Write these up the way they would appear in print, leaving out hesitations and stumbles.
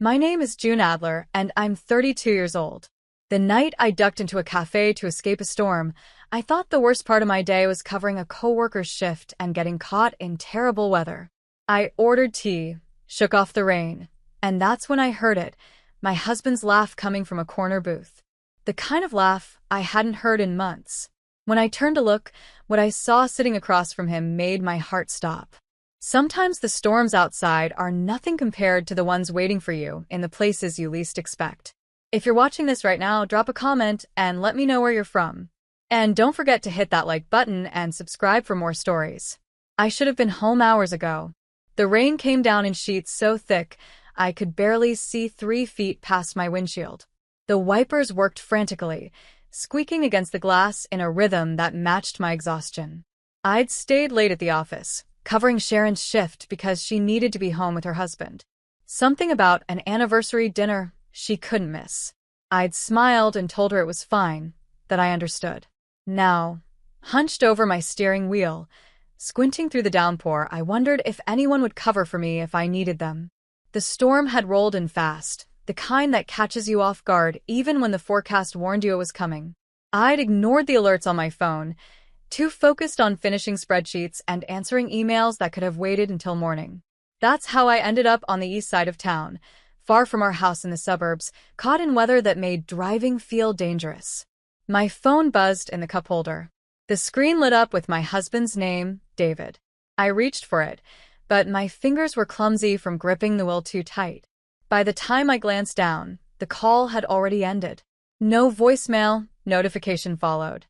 My name is June Adler, and I'm 32 years old. The night I ducked into a cafe to escape a storm, I thought the worst part of my day was covering a coworker's shift and getting caught in terrible weather. I ordered tea, shook off the rain, and that's when I heard it, my husband's laugh coming from a corner booth. The kind of laugh I hadn't heard in months. When I turned to look, what I saw sitting across from him made my heart stop. Sometimes the storms outside are nothing compared to the ones waiting for you in the places you least expect. If you're watching this right now, drop a comment and let me know where you're from. And don't forget to hit that like button and subscribe for more stories. I should have been home hours ago. The rain came down in sheets so thick, I could barely see 3 feet past my windshield. The wipers worked frantically, squeaking against the glass in a rhythm that matched my exhaustion. I'd stayed late at the office, covering Sharon's shift because she needed to be home with her husband. Something about an anniversary dinner she couldn't miss. I'd smiled and told her it was fine, that I understood. Now, hunched over my steering wheel, squinting through the downpour, I wondered if anyone would cover for me if I needed them. The storm had rolled in fast, the kind that catches you off guard even when the forecast warned you it was coming. I'd ignored the alerts on my phone, too focused on finishing spreadsheets and answering emails that could have waited until morning. That's how I ended up on the east side of town, far from our house in the suburbs, caught in weather that made driving feel dangerous. My phone buzzed in the cup holder. The screen lit up with my husband's name, David. I reached for it, but my fingers were clumsy from gripping the wheel too tight. By the time I glanced down, the call had already ended. No voicemail notification followed.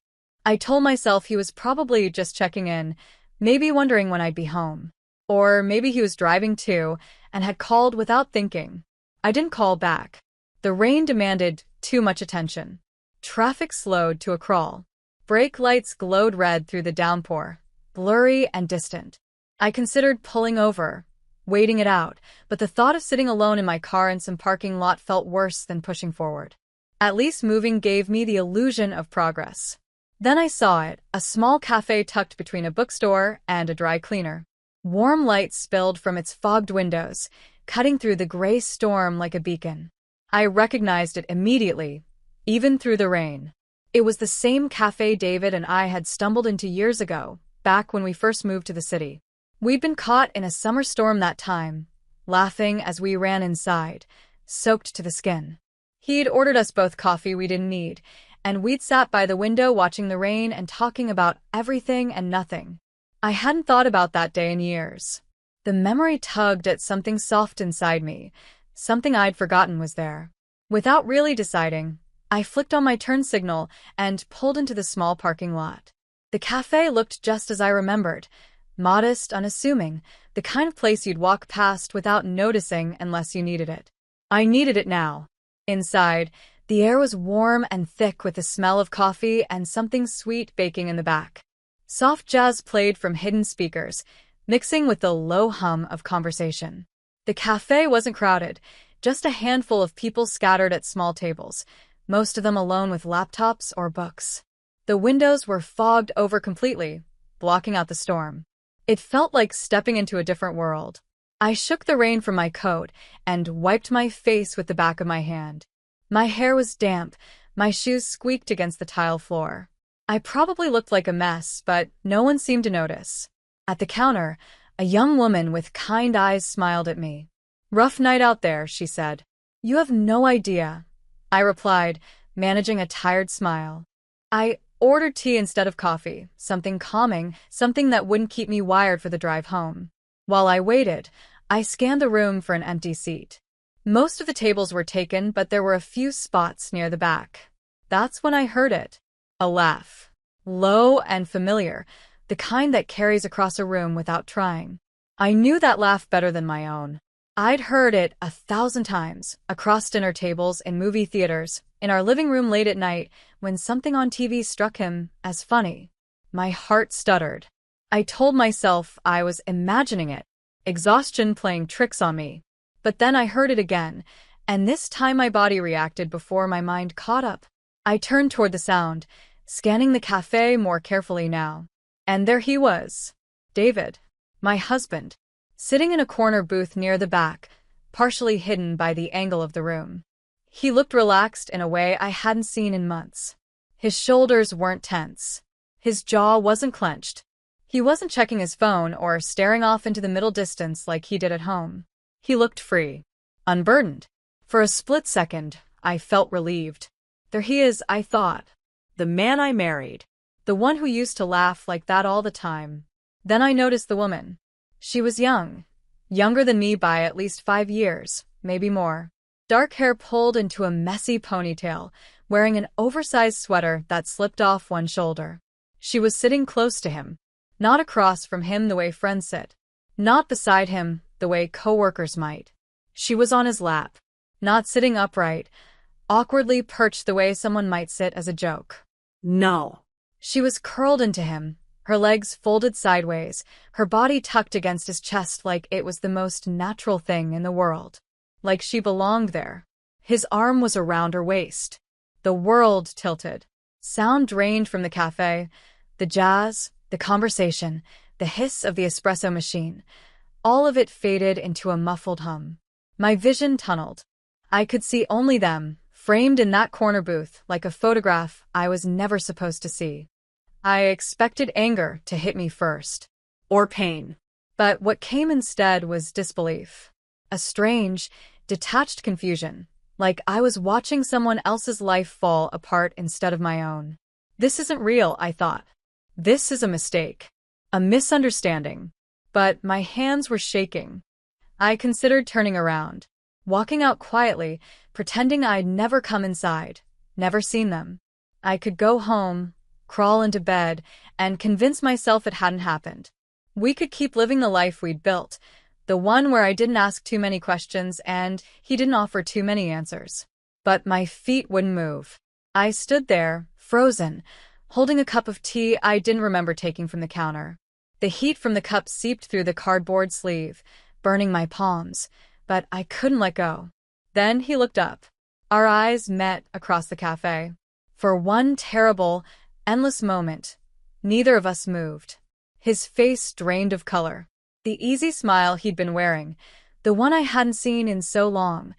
I told myself he was probably just checking in, maybe wondering when I'd be home. Or maybe he was driving too and had called without thinking. I didn't call back. The rain demanded too much attention. Traffic slowed to a crawl. Brake lights glowed red through the downpour, blurry and distant. I considered pulling over, waiting it out, but the thought of sitting alone in my car in some parking lot felt worse than pushing forward. At least moving gave me the illusion of progress. Then I saw it, a small cafe tucked between a bookstore and a dry cleaner. Warm light spilled from its fogged windows, cutting through the gray storm like a beacon. I recognized it immediately, even through the rain. It was the same cafe David and I had stumbled into years ago, back when we first moved to the city. We'd been caught in a summer storm that time, laughing as we ran inside, soaked to the skin. He'd ordered us both coffee we didn't need, and we'd sat by the window watching the rain and talking about everything and nothing. I hadn't thought about that day in years. The memory tugged at something soft inside me, something I'd forgotten was there. Without really deciding, I flicked on my turn signal and pulled into the small parking lot. The cafe looked just as I remembered, modest, unassuming, the kind of place you'd walk past without noticing unless you needed it. I needed it now. Inside, the air was warm and thick with the smell of coffee and something sweet baking in the back. Soft jazz played from hidden speakers, mixing with the low hum of conversation. The cafe wasn't crowded, just a handful of people scattered at small tables, most of them alone with laptops or books. The windows were fogged over completely, blocking out the storm. It felt like stepping into a different world. I shook the rain from my coat and wiped my face with the back of my hand. My hair was damp, my shoes squeaked against the tile floor. I probably looked like a mess, but no one seemed to notice. At the counter, a young woman with kind eyes smiled at me. "Rough night out there," she said. "You have no idea," I replied, managing a tired smile. I ordered tea instead of coffee, something calming, something that wouldn't keep me wired for the drive home. While I waited, I scanned the room for an empty seat. Most of the tables were taken, but there were a few spots near the back. That's when I heard it. A laugh. Low and familiar, the kind that carries across a room without trying. I knew that laugh better than my own. I'd heard it 1,000 times, across dinner tables, in movie theaters, in our living room late at night, when something on TV struck him as funny. My heart stuttered. I told myself I was imagining it, exhaustion playing tricks on me. But then I heard it again, and this time my body reacted before my mind caught up. I turned toward the sound, scanning the cafe more carefully now. And there he was, David, my husband, sitting in a corner booth near the back, partially hidden by the angle of the room. He looked relaxed in a way I hadn't seen in months. His shoulders weren't tense. His jaw wasn't clenched. He wasn't checking his phone or staring off into the middle distance like he did at home. He looked free, unburdened. For a split second, I felt relieved. There he is, I thought. The man I married. The one who used to laugh like that all the time. Then I noticed the woman. She was young. Younger than me by at least 5 years, maybe more. Dark hair pulled into a messy ponytail, wearing an oversized sweater that slipped off one shoulder. She was sitting close to him. Not across from him the way friends sit. Not beside him the way coworkers might. She was on his lap. Not sitting upright, awkwardly perched the way someone might sit as a joke. No. She was curled into him, her legs folded sideways, her body tucked against his chest like it was the most natural thing in the world. Like she belonged there. His arm was around her waist. The world tilted. Sound drained from the cafe. The jazz, the conversation, the hiss of the espresso machine. All of it faded into a muffled hum. My vision tunneled. I could see only them, framed in that corner booth like a photograph I was never supposed to see. I expected anger to hit me first. Or pain. But what came instead was disbelief. A strange, detached confusion, like I was watching someone else's life fall apart instead of my own. This isn't real, I thought. This is a mistake. A misunderstanding. But my hands were shaking. I considered turning around, walking out quietly, pretending I'd never come inside, never seen them. I could go home, crawl into bed, and convince myself it hadn't happened. We could keep living the life we'd built, the one where I didn't ask too many questions and he didn't offer too many answers. But my feet wouldn't move. I stood there, frozen, holding a cup of tea I didn't remember taking from the counter. The heat from the cup seeped through the cardboard sleeve, burning my palms, but I couldn't let go. Then he looked up. Our eyes met across the cafe. For one terrible, endless moment, neither of us moved. His face drained of color. The easy smile he'd been wearing, the one I hadn't seen in so long,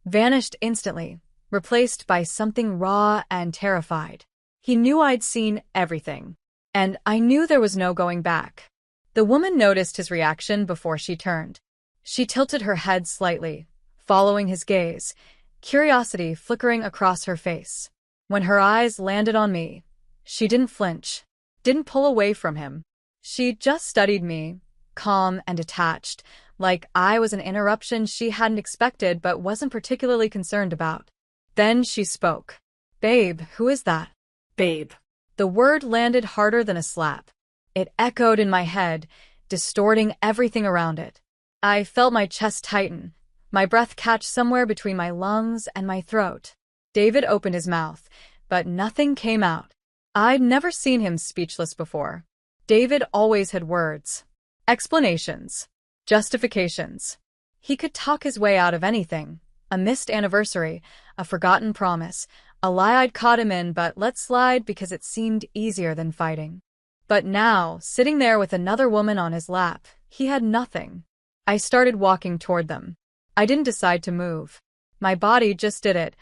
vanished instantly, replaced by something raw and terrified. He knew I'd seen everything, and I knew there was no going back. The woman noticed his reaction before she turned. She tilted her head slightly, following his gaze, curiosity flickering across her face. When her eyes landed on me, she didn't flinch, didn't pull away from him. She just studied me, calm and detached, like I was an interruption she hadn't expected but wasn't particularly concerned about. Then she spoke. "Babe, who is that?" Babe. The word landed harder than a slap. It echoed in my head, distorting everything around it. I felt my chest tighten, my breath catch somewhere between my lungs and my throat. David opened his mouth, but nothing came out. I'd never seen him speechless before. David always had words. Explanations. Justifications. He could talk his way out of anything. A missed anniversary, a forgotten promise, a lie I'd caught him in but let slide because it seemed easier than fighting. But now, sitting there with another woman on his lap, he had nothing. I started walking toward them. I didn't decide to move. My body just did it,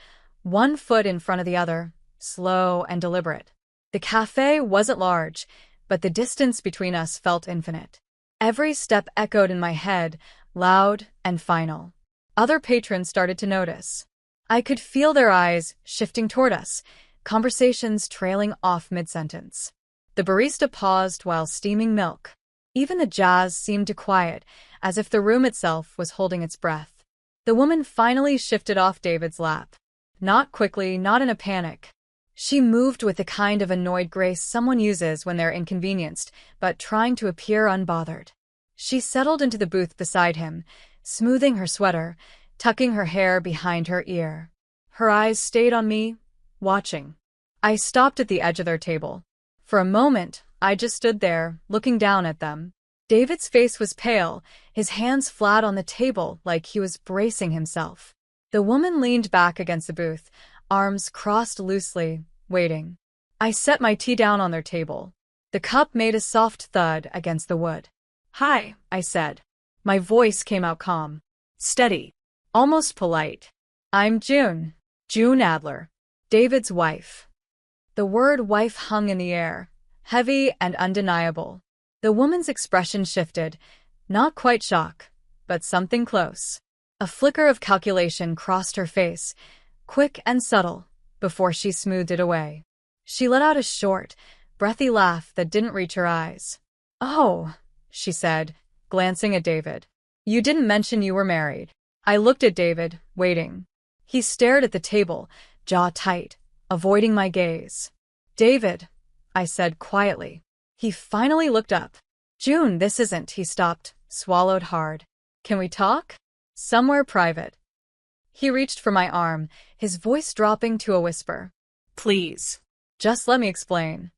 one foot in front of the other, slow and deliberate. The cafe wasn't large, but the distance between us felt infinite. Every step echoed in my head, loud and final. Other patrons started to notice. I could feel their eyes shifting toward us, conversations trailing off mid-sentence. The barista paused while steaming milk. Even the jazz seemed to quiet, as if the room itself was holding its breath. The woman finally shifted off David's lap. Not quickly, not in a panic. She moved with the kind of annoyed grace someone uses when they're inconvenienced, but trying to appear unbothered. She settled into the booth beside him, smoothing her sweater, tucking her hair behind her ear. Her eyes stayed on me, watching. I stopped at the edge of their table. For a moment, I just stood there, looking down at them. David's face was pale, his hands flat on the table like he was bracing himself. The woman leaned back against the booth, arms crossed loosely, waiting. I set my tea down on their table. The cup made a soft thud against the wood. "Hi," I said. My voice came out calm. "Steady." almost polite. I'm June. June Adler. David's wife. The word wife hung in the air, heavy and undeniable. The woman's expression shifted, not quite shock, but something close. A flicker of calculation crossed her face, quick and subtle, before she smoothed it away. She let out a short, breathy laugh that didn't reach her eyes. "Oh," she said, glancing at David. "You didn't mention you were married." I looked at David, waiting. He stared at the table, jaw tight, avoiding my gaze. "David," I said quietly. He finally looked up. "June, this isn't," he stopped, swallowed hard. "Can we talk? Somewhere private." He reached for my arm, his voice dropping to a whisper. Please. "Just let me explain."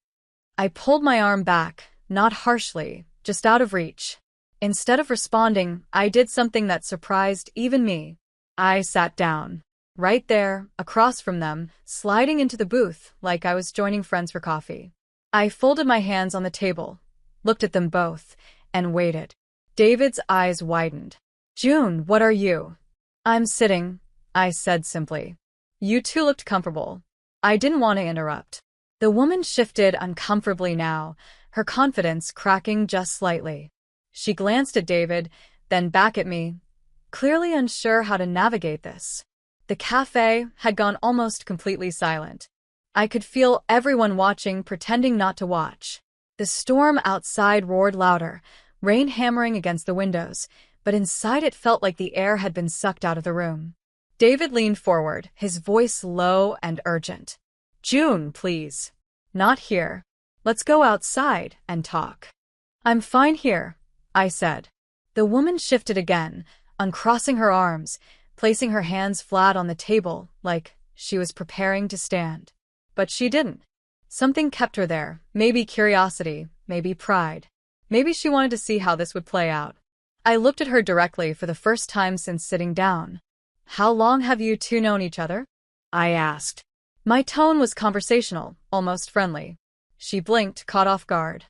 I pulled my arm back, not harshly, just out of reach. Instead of responding, I did something that surprised even me. I sat down. Right there, across from them, sliding into the booth like I was joining friends for coffee. I folded my hands on the table, looked at them both, and waited. David's eyes widened. "June, what are you?" "I'm sitting," I said simply. "You two looked comfortable." I didn't want to interrupt. The woman shifted uncomfortably now, her confidence cracking just slightly. She glanced at David, then back at me, clearly unsure how to navigate this. The cafe had gone almost completely silent. I could feel everyone watching, pretending not to watch. The storm outside roared louder, rain hammering against the windows, but inside it felt like the air had been sucked out of the room. David leaned forward, his voice low and urgent. "June, please. Not here. Let's go outside and talk." "I'm fine here," I said. The woman shifted again, uncrossing her arms, placing her hands flat on the table like she was preparing to stand. But she didn't. Something kept her there, maybe curiosity, maybe pride. Maybe she wanted to see how this would play out. I looked at her directly for the first time since sitting down. "How long have you two known each other?" I asked. My tone was conversational, almost friendly. She blinked, caught off guard.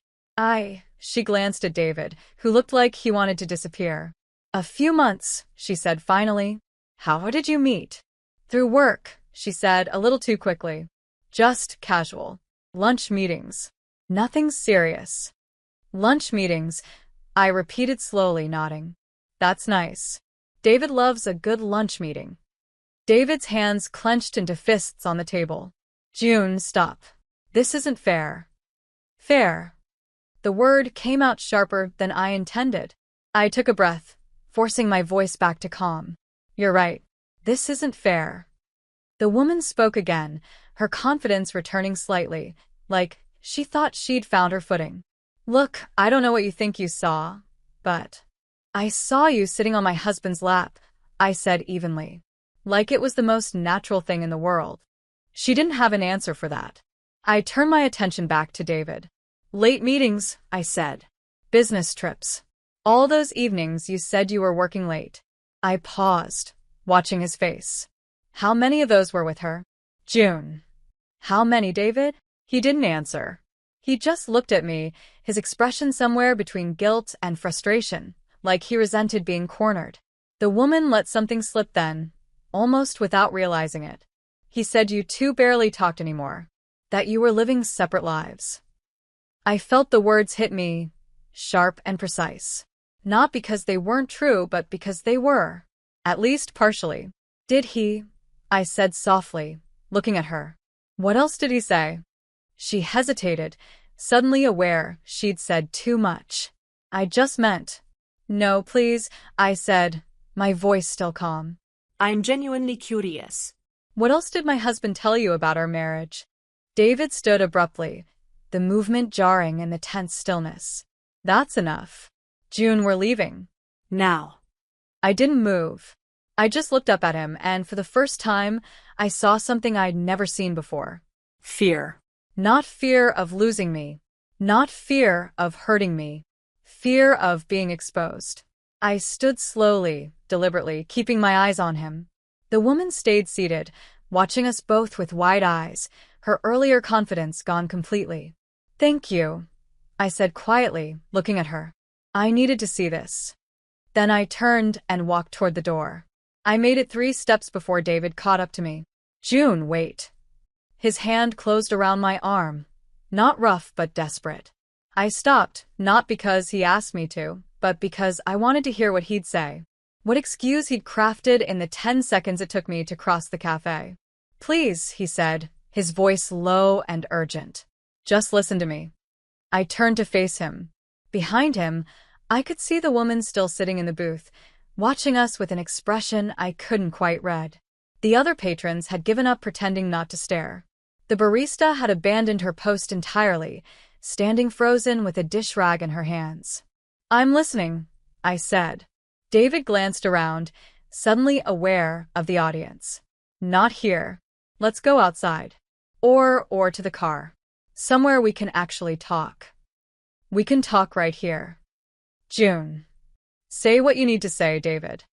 She glanced at David, who looked like he wanted to disappear. "A few months," she said finally. "How did you meet?" "Through work," she said a little too quickly. "Just casual. Lunch meetings. Nothing serious." "Lunch meetings," I repeated slowly, nodding. "That's nice. David loves a good lunch meeting." David's hands clenched into fists on the table. "June, stop. This isn't fair." "Fair." The word came out sharper than I intended. I took a breath, forcing my voice back to calm. "You're right. This isn't fair." The woman spoke again, her confidence returning slightly, like she thought she'd found her footing. "Look, I don't know what you think you saw, but I saw you sitting on my husband's lap," I said evenly, like it was the most natural thing in the world. She didn't have an answer for that. I turned my attention back to David. "Late meetings," I said. "Business trips. All those evenings you said you were working late." I paused, watching his face. "How many of those were with her?" "June." "How many, David?" He didn't answer. He just looked at me, his expression somewhere between guilt and frustration, like he resented being cornered. The woman let something slip then, almost without realizing it. "He said you two barely talked anymore. That you were living separate lives." I felt the words hit me, sharp and precise. Not because they weren't true, but because they were. At least partially. "Did he?" I said softly, looking at her. "What else did he say?" She hesitated, suddenly aware she'd said too much. "I just meant—" "No, please," I said, my voice still calm. "I'm genuinely curious." "What else did my husband tell you about our marriage?" David stood abruptly, the movement jarring in the tense stillness. "That's enough. June, we're leaving." Now. I didn't move. I just looked up at him, and for the first time, I saw something I'd never seen before. Fear. Not fear of losing me. Not fear of hurting me. Fear of being exposed. I stood slowly, deliberately, keeping my eyes on him. The woman stayed seated, watching us both with wide eyes, her earlier confidence gone completely. "Thank you," I said quietly, looking at her. "I needed to see this." Then I turned and walked toward the door. I made it 3 steps before David caught up to me. June, wait. His hand closed around my arm. Not rough, but desperate. I stopped, not because he asked me to, but because I wanted to hear what he'd say. What excuse he'd crafted in the 10 seconds it took me to cross the cafe. Please, he said, his voice low and urgent. Just listen to me. I turned to face him. Behind him, I could see the woman still sitting in the booth, watching us with an expression I couldn't quite read. The other patrons had given up pretending not to stare. The barista had abandoned her post entirely, standing frozen with a dish rag in her hands. I'm listening, I said. David glanced around, suddenly aware of the audience. Not here. Let's go outside. Or to the car. Somewhere we can actually talk. We can talk right here. June. Say what you need to say, David.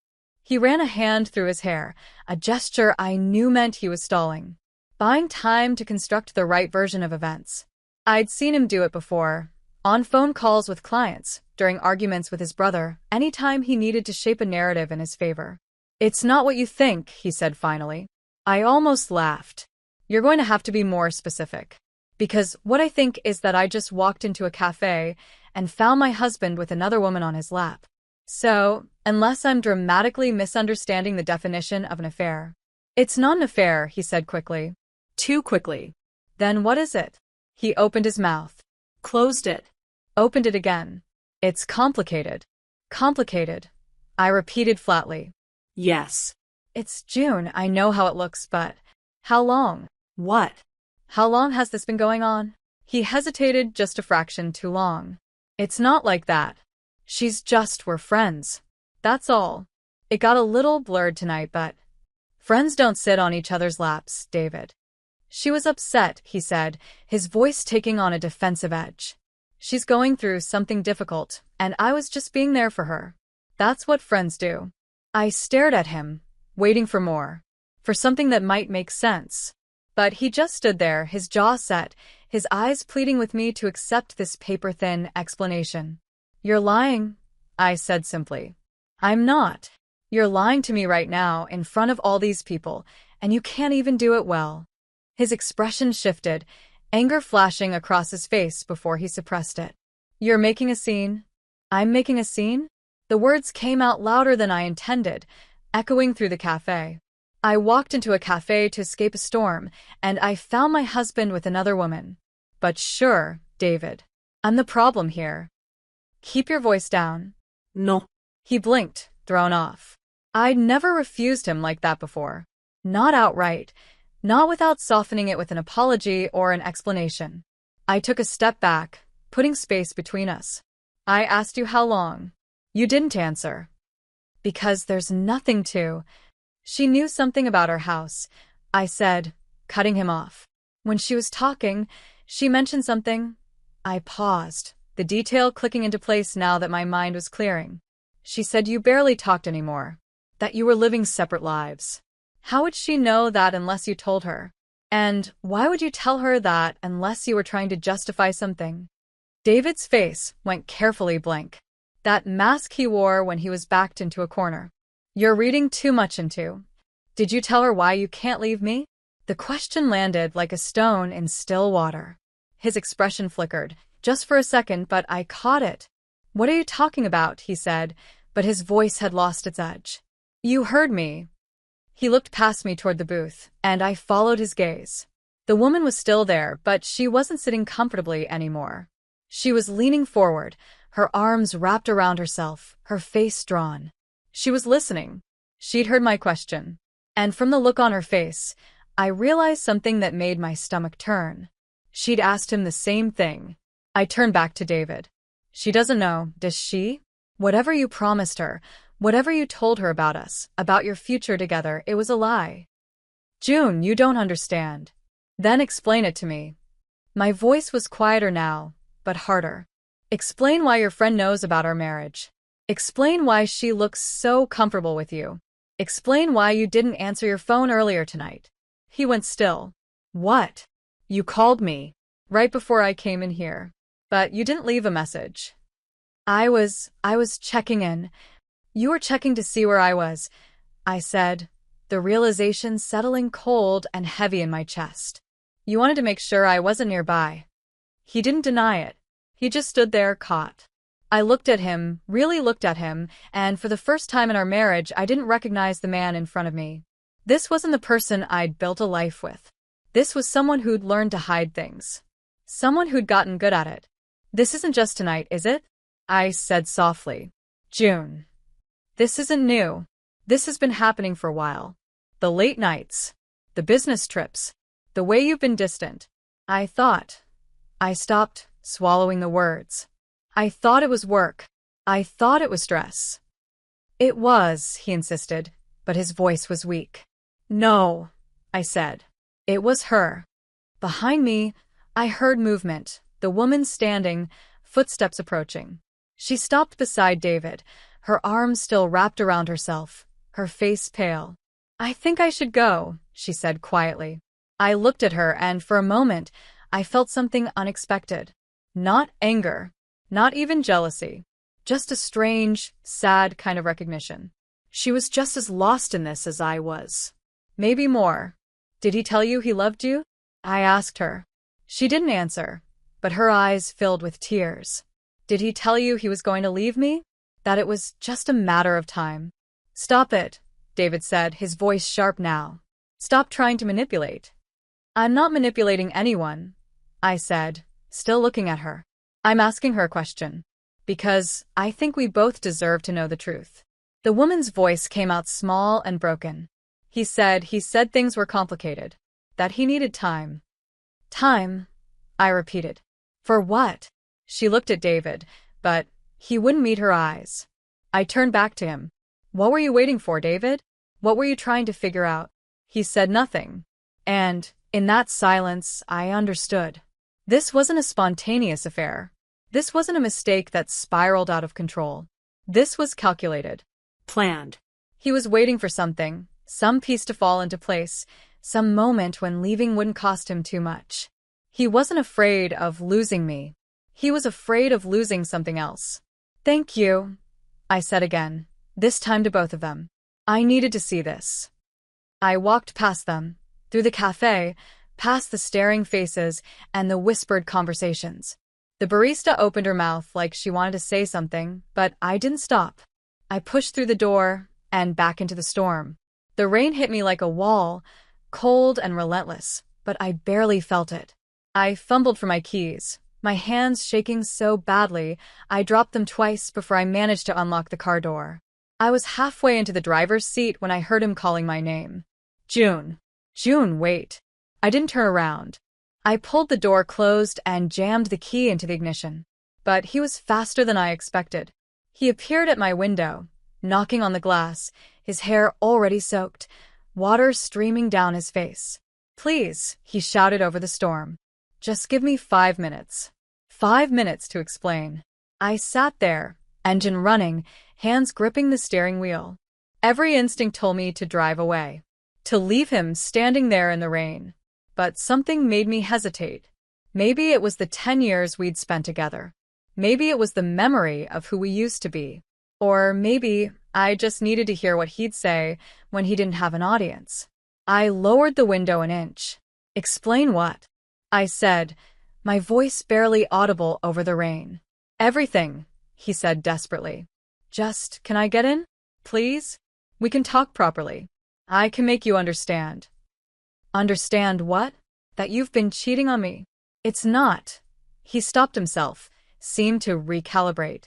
He ran a hand through his hair, a gesture I knew meant he was stalling, buying time to construct the right version of events. I'd seen him do it before, on phone calls with clients, during arguments with his brother, anytime he needed to shape a narrative in his favor. It's not what you think, he said finally. I almost laughed. You're going to have to be more specific. Because what I think is that I just walked into a cafe and found my husband with another woman on his lap. So, unless I'm dramatically misunderstanding the definition of an affair. It's not an affair, he said quickly. Too quickly. Then what is it? He opened his mouth. Closed it. Opened it again. It's complicated. Complicated. I repeated flatly. Yes. It's June, I know how it looks, but how long? What? How long has this been going on? He hesitated just a fraction too long. It's not like that. We're friends. That's all. It got a little blurred tonight, but friends don't sit on each other's laps, David. She was upset, he said, his voice taking on a defensive edge. She's going through something difficult, and I was just being there for her. That's what friends do. I stared at him, waiting for more, for something that might make sense. But he just stood there, his jaw set, his eyes pleading with me to accept this paper-thin explanation. You're lying, I said simply. I'm not. You're lying to me right now in front of all these people, and you can't even do it well. His expression shifted, anger flashing across his face before he suppressed it. You're making a scene? I'm making a scene? The words came out louder than I intended, echoing through the cafe. I walked into a cafe to escape a storm, and I found my husband with another woman. But sure, David. I'm the problem here. Keep your voice down. No. He blinked, thrown off. I'd never refused him like that before. Not outright. Not without softening it with an apology or an explanation. I took a step back, putting space between us. I asked you how long. You didn't answer. Because there's nothing to. She knew something about our house, I said, cutting him off. When she was talking, she mentioned something. I paused, the detail clicking into place now that my mind was clearing. She said you barely talked anymore, that you were living separate lives. How would she know that unless you told her? And why would you tell her that unless you were trying to justify something? David's face went carefully blank. That mask he wore when he was backed into a corner. You're reading too much into. Did you tell her why you can't leave me? The question landed like a stone in still water. His expression flickered, just for a second, but I caught it. What are you talking about? He said, but his voice had lost its edge. You heard me. He looked past me toward the booth, and I followed his gaze. The woman was still there, but she wasn't sitting comfortably anymore. She was leaning forward, her arms wrapped around herself, her face drawn. She was listening. She'd heard my question. And from the look on her face, I realized something that made my stomach turn. She'd asked him the same thing. I turned back to David. She doesn't know, does she? Whatever you promised her, whatever you told her about us, about your future together, it was a lie. June, you don't understand. Then explain it to me. My voice was quieter now, but harder. Explain why your friend knows about our marriage. Explain why she looks so comfortable with you. Explain why you didn't answer your phone earlier tonight. He went still. What? You called me. Right before I came in here. But you didn't leave a message. I was checking in. You were checking to see where I was. I said, the realization settling cold and heavy in my chest. You wanted to make sure I wasn't nearby. He didn't deny it. He just stood there, caught. I looked at him, really looked at him, and for the first time in our marriage, I didn't recognize the man in front of me. This wasn't the person I'd built a life with. This was someone who'd learned to hide things. Someone who'd gotten good at it. This isn't just tonight, is it? I said softly. June. This isn't new. This has been happening for a while. The late nights. The business trips. The way you've been distant. I thought. I stopped, swallowing the words. I thought it was work. I thought it was stress. It was, he insisted, but his voice was weak. No, I said. It was her. Behind me, I heard movement, the woman standing, footsteps approaching. She stopped beside David, her arms still wrapped around herself, her face pale. I think I should go, she said quietly. I looked at her, and for a moment, I felt something unexpected. Not anger, not even jealousy, just a strange, sad kind of recognition. She was just as lost in this as I was. Maybe more. Did he tell you he loved you? I asked her. She didn't answer, but her eyes filled with tears. Did he tell you he was going to leave me? That it was just a matter of time? Stop it, David said, his voice sharp now. Stop trying to manipulate. I'm not manipulating anyone, I said, still looking at her. I'm asking her a question. Because I think we both deserve to know the truth. The woman's voice came out small and broken. He said things were complicated. That he needed time. Time, I repeated. For what? She looked at David, but he wouldn't meet her eyes. I turned back to him. What were you waiting for, David? What were you trying to figure out? He said nothing. And, in that silence, I understood. This wasn't a spontaneous affair. This wasn't a mistake that spiraled out of control. This was calculated. Planned. He was waiting for something, some piece to fall into place, some moment when leaving wouldn't cost him too much. He wasn't afraid of losing me. He was afraid of losing something else. Thank you, I said again, this time to both of them. I needed to see this. I walked past them, through the cafe, past the staring faces and the whispered conversations. The barista opened her mouth like she wanted to say something, but I didn't stop. I pushed through the door and back into the storm. The rain hit me like a wall, cold and relentless, but I barely felt it. I fumbled for my keys, my hands shaking so badly I dropped them twice before I managed to unlock the car door. I was halfway into the driver's seat when I heard him calling my name. June. June, wait. I didn't turn around. I pulled the door closed and jammed the key into the ignition. But he was faster than I expected. He appeared at my window, knocking on the glass, his hair already soaked, water streaming down his face. Please, he shouted over the storm. Just give me 5 minutes. 5 minutes to explain. I sat there, engine running, hands gripping the steering wheel. Every instinct told me to drive away, to leave him standing there in the rain. But something made me hesitate. Maybe it was the 10 years we'd spent together. Maybe it was the memory of who we used to be. Or maybe I just needed to hear what he'd say when he didn't have an audience. I lowered the window an inch. Explain what? I said, my voice barely audible over the rain. Everything, he said desperately. Just, can I get in? Please? We can talk properly. I can make you understand. Understand what? That you've been cheating on me. It's not. He stopped himself, seemed to recalibrate.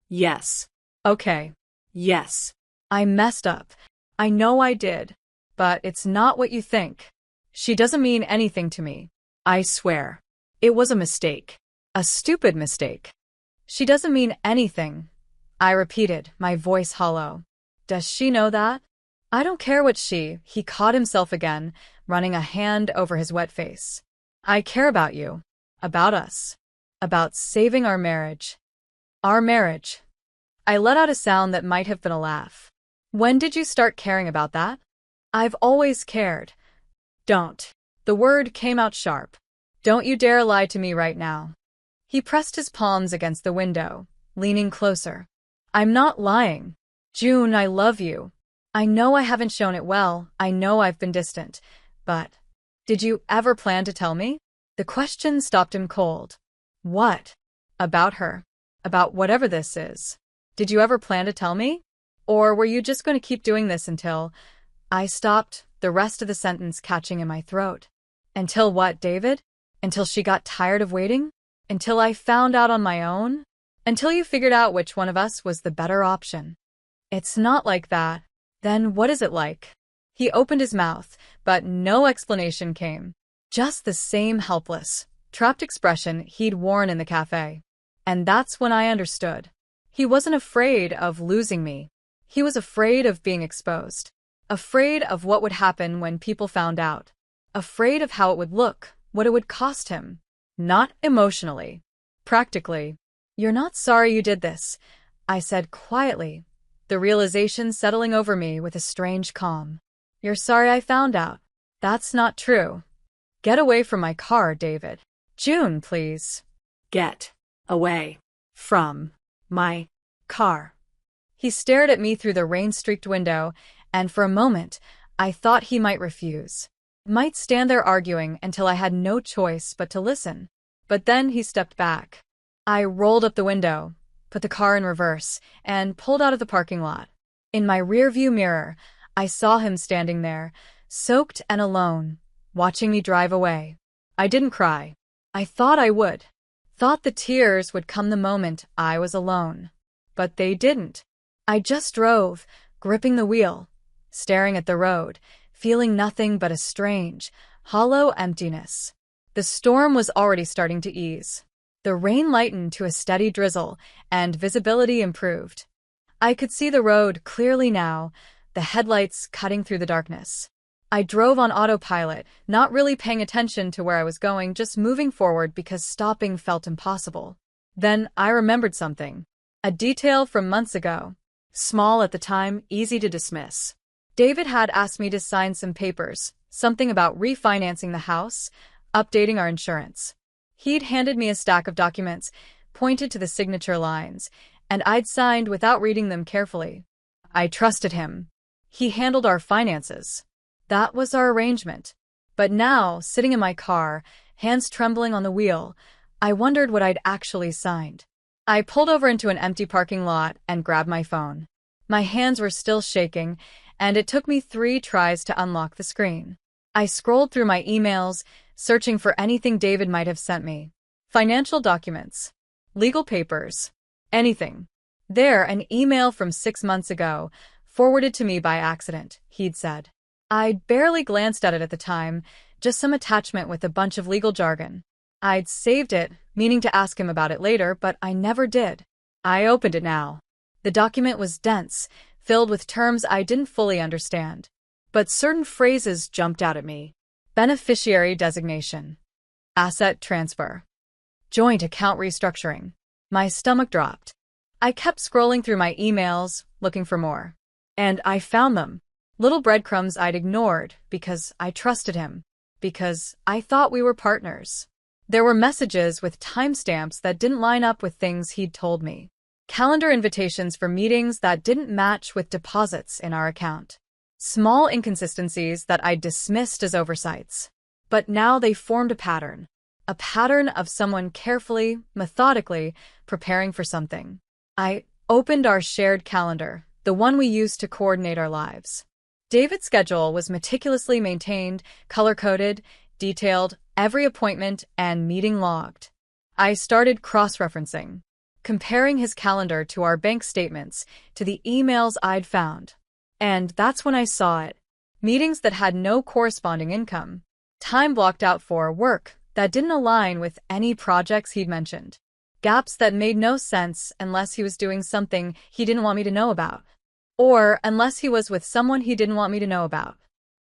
Yes. Okay. Yes. I messed up. I know I did. But it's not what you think. She doesn't mean anything to me. I swear. It was a mistake. A stupid mistake. She doesn't mean anything. I repeated, my voice hollow. Does she know that? I don't care what he caught himself again, running a hand over his wet face. I care about you. About us. About saving our marriage. Our marriage. I let out a sound that might have been a laugh. When did you start caring about that? I've always cared. Don't. The word came out sharp. Don't you dare lie to me right now. He pressed his palms against the window, leaning closer. I'm not lying. June, I love you. I know I haven't shown it well, I know I've been distant, but did you ever plan to tell me? The question stopped him cold. What? About her? About whatever this is. Did you ever plan to tell me? Or were you just going to keep doing this until… I stopped, the rest of the sentence catching in my throat. Until what, David? Until she got tired of waiting? Until I found out on my own? Until you figured out which one of us was the better option? It's not like that. Then what is it like? He opened his mouth, but no explanation came. Just the same helpless, trapped expression he'd worn in the cafe. And that's when I understood. He wasn't afraid of losing me. He was afraid of being exposed. Afraid of what would happen when people found out. Afraid of how it would look, what it would cost him. Not emotionally. Practically. You're not sorry you did this, I said quietly, the realization settling over me with a strange calm. You're sorry I found out. That's not true. Get away from my car, David. June, please. Get away from my car. He stared at me through the rain-streaked window, and for a moment, I thought he might refuse. Might stand there arguing until I had no choice but to listen. But then he stepped back. I rolled up the window, put the car in reverse, and pulled out of the parking lot. In my rearview mirror, I saw him standing there, soaked and alone, watching me drive away. I didn't cry. I thought I would. Thought the tears would come the moment I was alone. But they didn't. I just drove, gripping the wheel, staring at the road, feeling nothing but a strange, hollow emptiness. The storm was already starting to ease. The rain lightened to a steady drizzle, and visibility improved. I could see the road clearly now, the headlights cutting through the darkness. I drove on autopilot, not really paying attention to where I was going, just moving forward because stopping felt impossible. Then I remembered something. A detail from months ago. Small at the time, easy to dismiss. David had asked me to sign some papers, something about refinancing the house, updating our insurance. He'd handed me a stack of documents, pointed to the signature lines, and I'd signed without reading them carefully. I trusted him. He handled our finances. That was our arrangement. But now, sitting in my car, hands trembling on the wheel, I wondered what I'd actually signed. I pulled over into an empty parking lot and grabbed my phone. My hands were still shaking, and it took me 3 tries to unlock the screen. I scrolled through my emails, searching for anything David might have sent me. Financial documents. Legal papers. Anything. There, an email from 6 months ago, forwarded to me by accident, he'd said. I'd barely glanced at it at the time, just some attachment with a bunch of legal jargon. I'd saved it, meaning to ask him about it later, but I never did. I opened it now. The document was dense, filled with terms I didn't fully understand. But certain phrases jumped out at me. Beneficiary designation. Asset transfer. Joint account restructuring. My stomach dropped. I kept scrolling through my emails, looking for more. And I found them. Little breadcrumbs I'd ignored because I trusted him. Because I thought we were partners. There were messages with timestamps that didn't line up with things he'd told me. Calendar invitations for meetings that didn't match with deposits in our account. Small inconsistencies that I dismissed as oversights. But now they formed a pattern. A pattern of someone carefully, methodically, preparing for something. I opened our shared calendar, the one we used to coordinate our lives. David's schedule was meticulously maintained, color-coded, detailed, every appointment and meeting logged. I started cross-referencing, comparing his calendar to our bank statements, to the emails I'd found. And that's when I saw it. Meetings that had no corresponding income. Time blocked out for work that didn't align with any projects he'd mentioned. Gaps that made no sense unless he was doing something he didn't want me to know about. Or unless he was with someone he didn't want me to know about.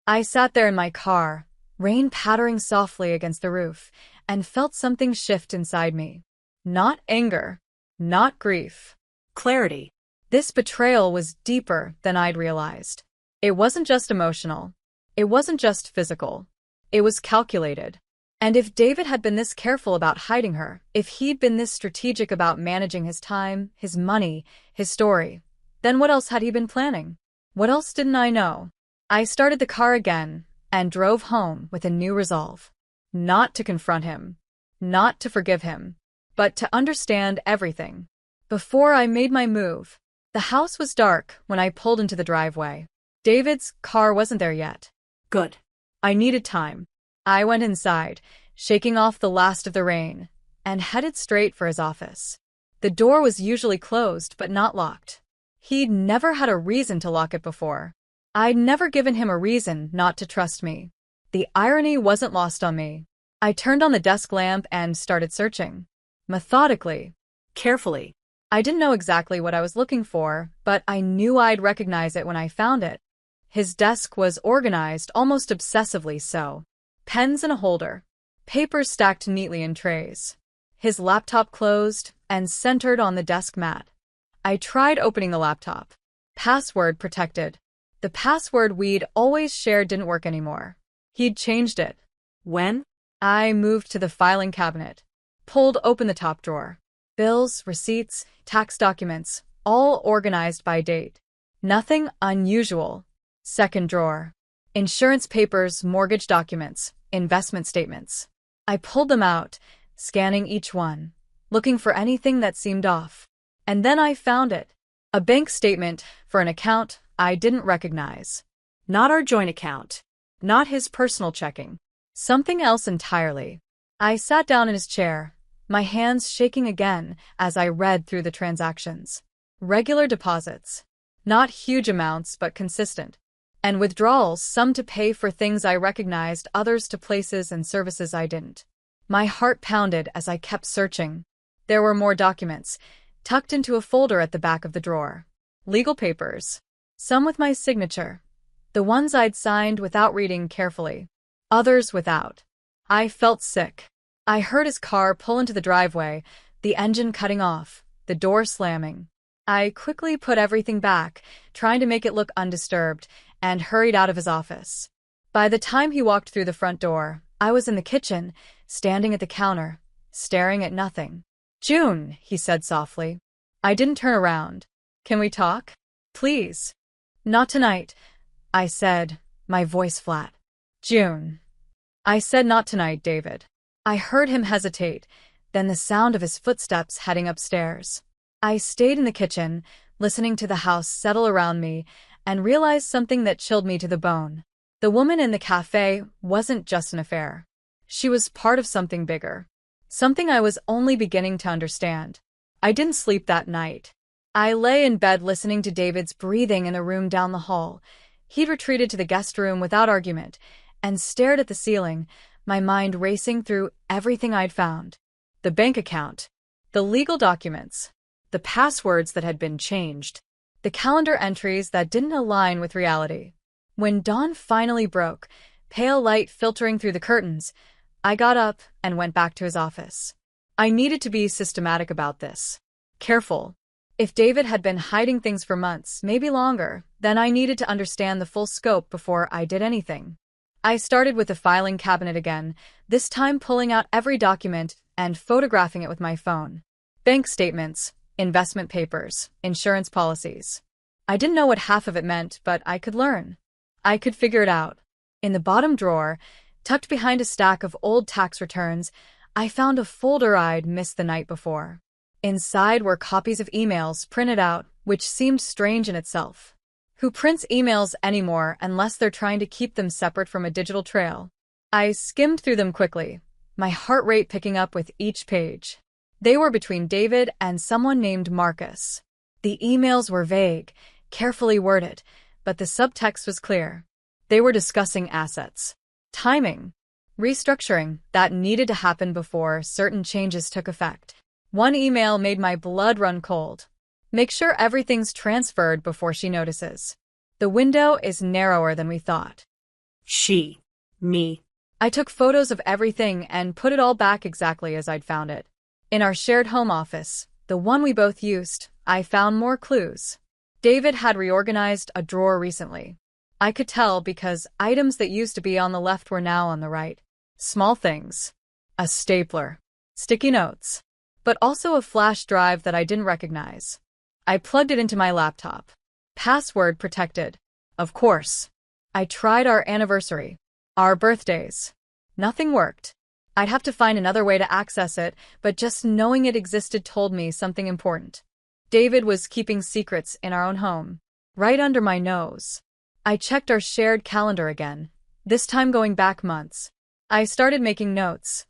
I sat there in my car, rain pattering softly against the roof, and felt something shift inside me. Not anger. Not grief. Clarity. This betrayal was deeper than I'd realized. It wasn't just emotional. It wasn't just physical. It was calculated. And if David had been this careful about hiding her, if he'd been this strategic about managing his time, his money, his story, then what else had he been planning? What else didn't I know? I started the car again and drove home with a new resolve. Not to confront him, not to forgive him, but to understand everything. Before I made my move, the house was dark when I pulled into the driveway. David's car wasn't there yet. Good. I needed time. I went inside, shaking off the last of the rain, and headed straight for his office. The door was usually closed but not locked. He'd never had a reason to lock it before. I'd never given him a reason not to trust me. The irony wasn't lost on me. I turned on the desk lamp and started searching. Methodically. Carefully. I didn't know exactly what I was looking for, but I knew I'd recognize it when I found it. His desk was organized almost obsessively so. Pens in a holder. Papers stacked neatly in trays. His laptop closed and centered on the desk mat. I tried opening the laptop. Password protected. The password we'd always shared didn't work anymore. He'd changed it. When? I moved to the filing cabinet. Pulled open the top drawer. Bills, receipts, tax documents, all organized by date. Nothing unusual. Second drawer. Insurance papers, mortgage documents, investment statements. I pulled them out, scanning each one, looking for anything that seemed off. And then I found it. A bank statement for an account I didn't recognize. Not our joint account. Not his personal checking. Something else entirely. I sat down in his chair, my hands shaking again as I read through the transactions. Regular deposits. Not huge amounts, but consistent. And withdrawals, some to pay for things I recognized, others to places and services I didn't. My heart pounded as I kept searching. There were more documents, tucked into a folder at the back of the drawer. Legal papers. Some with my signature. The ones I'd signed without reading carefully. Others without. I felt sick. I heard his car pull into the driveway, the engine cutting off, the door slamming. I quickly put everything back, trying to make it look undisturbed, and hurried out of his office. By the time he walked through the front door, I was in the kitchen, standing at the counter, staring at nothing. "June," he said softly. I didn't turn around. "Can we talk? Please." "Not tonight," I said, my voice flat. "June." I said not tonight, David. I heard him hesitate, then the sound of his footsteps heading upstairs. I stayed in the kitchen, listening to the house settle around me, and realized something that chilled me to the bone. The woman in the cafe wasn't just an affair. She was part of something bigger. Something I was only beginning to understand. I didn't sleep that night. I lay in bed listening to David's breathing in the room down the hall. He'd retreated to the guest room without argument, and stared at the ceiling, my mind racing through everything I'd found. The bank account, the legal documents, the passwords that had been changed, the calendar entries that didn't align with reality. When dawn finally broke, pale light filtering through the curtains, I got up and went back to his office. I needed to be systematic about this. Careful. If David had been hiding things for months, maybe longer, then I needed to understand the full scope before I did anything. I started with the filing cabinet again, this time pulling out every document and photographing it with my phone. Bank statements, investment papers, insurance policies. I didn't know what half of it meant, but I could learn. I could figure it out. In the bottom drawer, tucked behind a stack of old tax returns, I found a folder I'd missed the night before. Inside were copies of emails printed out, which seemed strange in itself. Who prints emails anymore unless they're trying to keep them separate from a digital trail? I skimmed through them quickly, my heart rate picking up with each page. They were between David and someone named Marcus. The emails were vague, carefully worded, but the subtext was clear. They were discussing assets, timing, restructuring that needed to happen before certain changes took effect. One email made my blood run cold. Make sure everything's transferred before she notices. The window is narrower than we thought. She. Me. I took photos of everything and put it all back exactly as I'd found it. In our shared home office, the one we both used, I found more clues. David had reorganized a drawer recently. I could tell because items that used to be on the left were now on the right. Small things. A stapler. Sticky notes. But also a flash drive that I didn't recognize. I plugged it into my laptop. Password protected. Of course. I tried our anniversary. Our birthdays. Nothing worked. I'd have to find another way to access it, but just knowing it existed told me something important. David was keeping secrets in our own home, right under my nose. I checked our shared calendar again, this time going back months. I started making notes.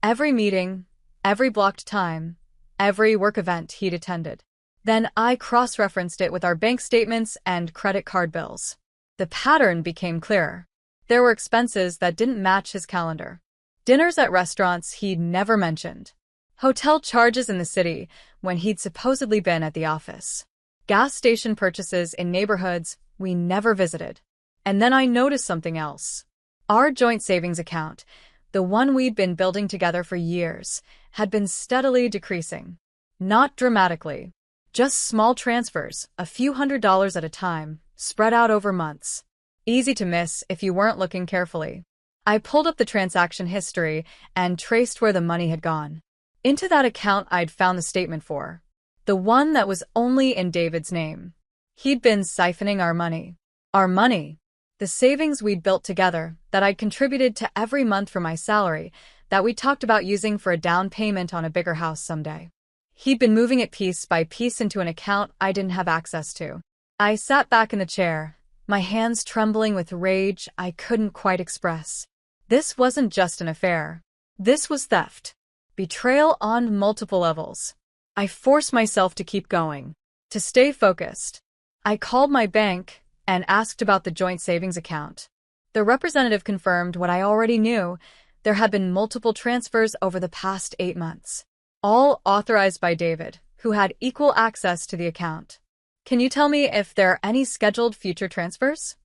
Every meeting, every blocked time, every work event he'd attended. Then I cross-referenced it with our bank statements and credit card bills. The pattern became clearer. There were expenses that didn't match his calendar. Dinners at restaurants he'd never mentioned. Hotel charges in the city when he'd supposedly been at the office. Gas station purchases in neighborhoods we never visited. And then I noticed something else. Our joint savings account, the one we'd been building together for years, had been steadily decreasing. Not dramatically. Just small transfers, a few $100s at a time, spread out over months. Easy to miss if you weren't looking carefully. I pulled up the transaction history and traced where the money had gone. Into that account I'd found the statement for. The one that was only in David's name. He'd been siphoning our money. Our money. The savings we'd built together, that I'd contributed to every month from my salary, that we talked about using for a down payment on a bigger house someday. He'd been moving it piece by piece into an account I didn't have access to. I sat back in the chair, my hands trembling with rage I couldn't quite express. This wasn't just an affair. This was theft. Betrayal on multiple levels. I forced myself to keep going, to stay focused. I called my bank and asked about the joint savings account. The representative confirmed what I already knew. There had been multiple transfers over the past 8 months. All authorized by David, who had equal access to the account. Can you tell me if there are any scheduled future transfers?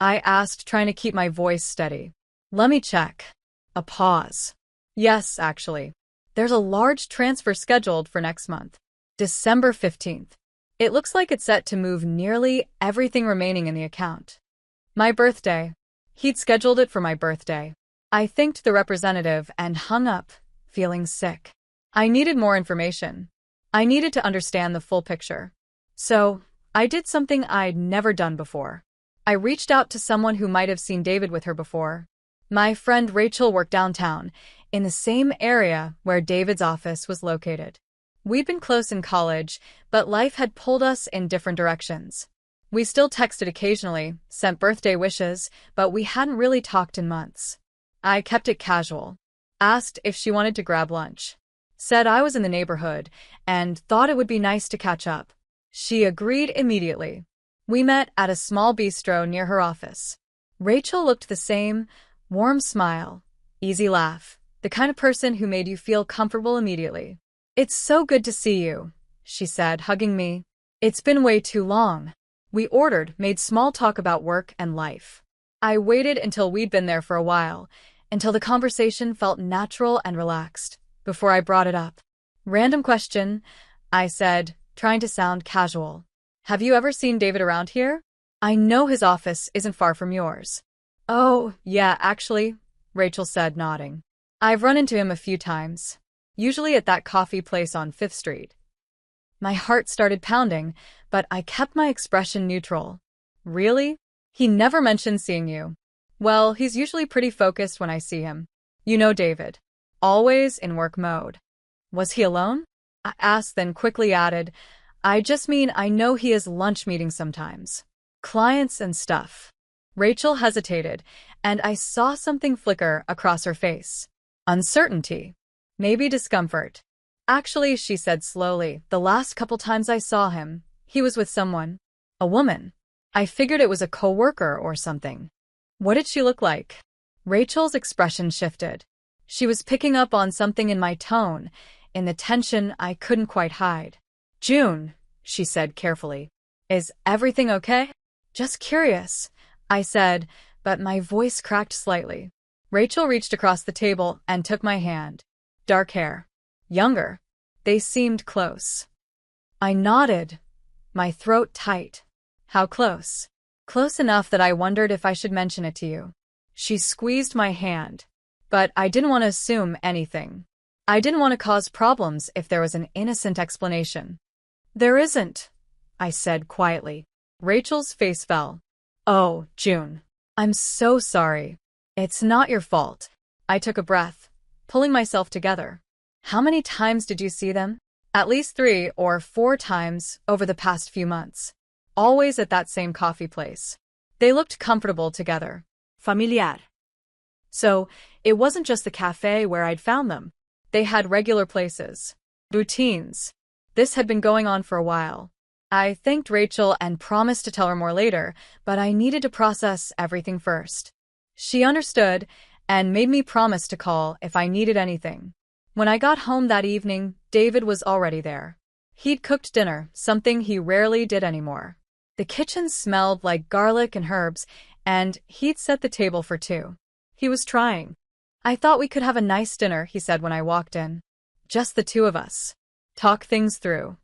I asked, trying to keep my voice steady. Let me check. A pause. Yes, actually. There's a large transfer scheduled for next month. December 15th. It looks like it's set to move nearly everything remaining in the account. My birthday. He'd scheduled it for my birthday. I thanked the representative and hung up, feeling sick. I needed more information. I needed to understand the full picture. So, I did something I'd never done before. I reached out to someone who might have seen David with her before. My friend Rachel worked downtown, in the same area where David's office was located. We'd been close in college, but life had pulled us in different directions. We still texted occasionally, sent birthday wishes, but we hadn't really talked in months. I kept it casual. Asked if she wanted to grab lunch. Said I was in the neighborhood and thought it would be nice to catch up. She agreed immediately. We met at a small bistro near her office. Rachel looked the same, warm smile, easy laugh, the kind of person who made you feel comfortable immediately. It's so good to see you, she said, hugging me. It's been way too long. We ordered, made small talk about work and life. I waited until we'd been there for a while, until the conversation felt natural and relaxed, before I brought it up. Random question, I said, trying to sound casual. Have you ever seen David around here? I know his office isn't far from yours. Oh, yeah, actually, Rachel said, nodding. I've run into him a few times, usually at that coffee place on 5th Street. My heart started pounding, but I kept my expression neutral. Really? He never mentioned seeing you. Well, he's usually pretty focused when I see him. You know David. Always in work mode. Was he alone? I asked, then quickly added, I just mean I know he has lunch meetings sometimes. Clients and stuff. Rachel hesitated, and I saw something flicker across her face. Uncertainty. Maybe discomfort. Actually, she said slowly, the last couple times I saw him, he was with someone. A woman. I figured it was a coworker or something. What did she look like? Rachel's expression shifted. She was picking up on something in my tone, in the tension I couldn't quite hide. June, she said carefully. Is everything okay? Just curious, I said, but my voice cracked slightly. Rachel reached across the table and took my hand. Dark hair. Younger. They seemed close. I nodded, my throat tight. How close? Close enough that I wondered if I should mention it to you. She squeezed my hand. But I didn't want to assume anything. I didn't want to cause problems if there was an innocent explanation. There isn't, I said quietly. Rachel's face fell. Oh, June. I'm so sorry. It's not your fault. I took a breath, pulling myself together. How many times did you see them? At least 3 or 4 times over the past few months. Always at that same coffee place. They looked comfortable together. Familiar. So, it wasn't just the cafe where I'd found them. They had regular places. Routines. This had been going on for a while. I thanked Rachel and promised to tell her more later, but I needed to process everything first. She understood and made me promise to call if I needed anything. When I got home that evening, David was already there. He'd cooked dinner, something he rarely did anymore. The kitchen smelled like garlic and herbs, and he'd set the table for 2. He was trying. I thought we could have a nice dinner, he said when I walked in. Just the 2 of us. Talk things through.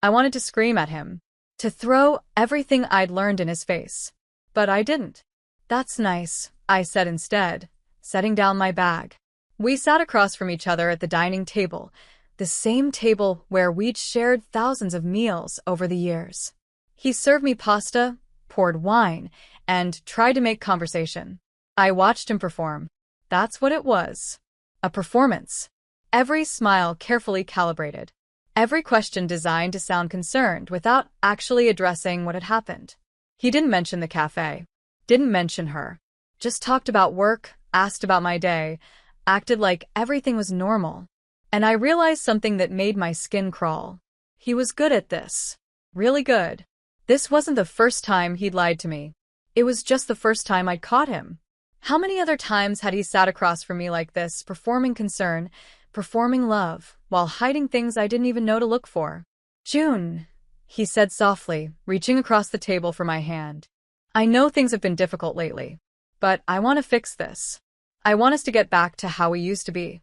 I wanted to scream at him, to throw everything I'd learned in his face. But I didn't. That's nice, I said instead, setting down my bag. We sat across from each other at the dining table, the same table where we'd shared thousands of meals over the years. He served me pasta, poured wine, and tried to make conversation. I watched him perform. That's what it was. A performance. Every smile carefully calibrated. Every question designed to sound concerned without actually addressing what had happened. He didn't mention the cafe. Didn't mention her. Just talked about work, asked about my day, acted like everything was normal. And I realized something that made my skin crawl. He was good at this. Really good. This wasn't the first time he'd lied to me. It was just the first time I'd caught him. How many other times had he sat across from me like this, performing concern, performing love, while hiding things I didn't even know to look for? June, he said softly, reaching across the table for my hand. I know things have been difficult lately, but I want to fix this. I want us to get back to how we used to be.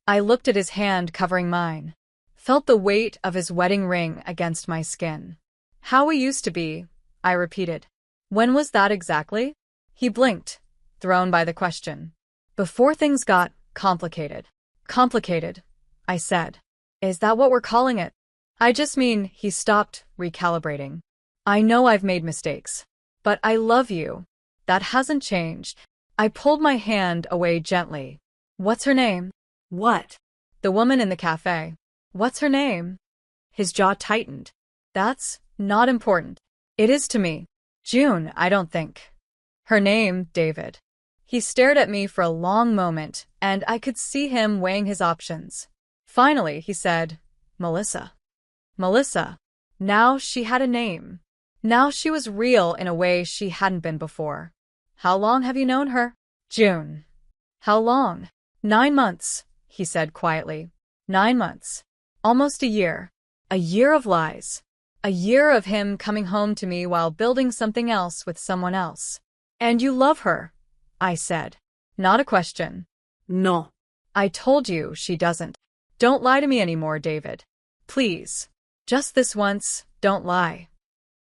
I looked at his hand covering mine, felt the weight of his wedding ring against my skin. How we used to be, I repeated. When was that exactly? He blinked, thrown by the question. Before things got complicated. Complicated, I said. Is that what we're calling it? I just mean, he stopped, recalibrating. I know I've made mistakes, but I love you. That hasn't changed. I pulled my hand away gently. What's her name? What? The woman in the cafe. What's her name? His jaw tightened. That's not important. It is to me. June, I don't think. Her name, David. He stared at me for a long moment, and I could see him weighing his options. Finally, he said, Melissa. Melissa. Now she had a name. Now she was real in a way she hadn't been before. How long have you known her? June. How long? 9 months, he said quietly. 9 months. Almost a year. A year of lies. A year of him coming home to me while building something else with someone else. And you love her, I said. Not a question. No. I told you she doesn't. Don't lie to me anymore, David. Please. Just this once, don't lie.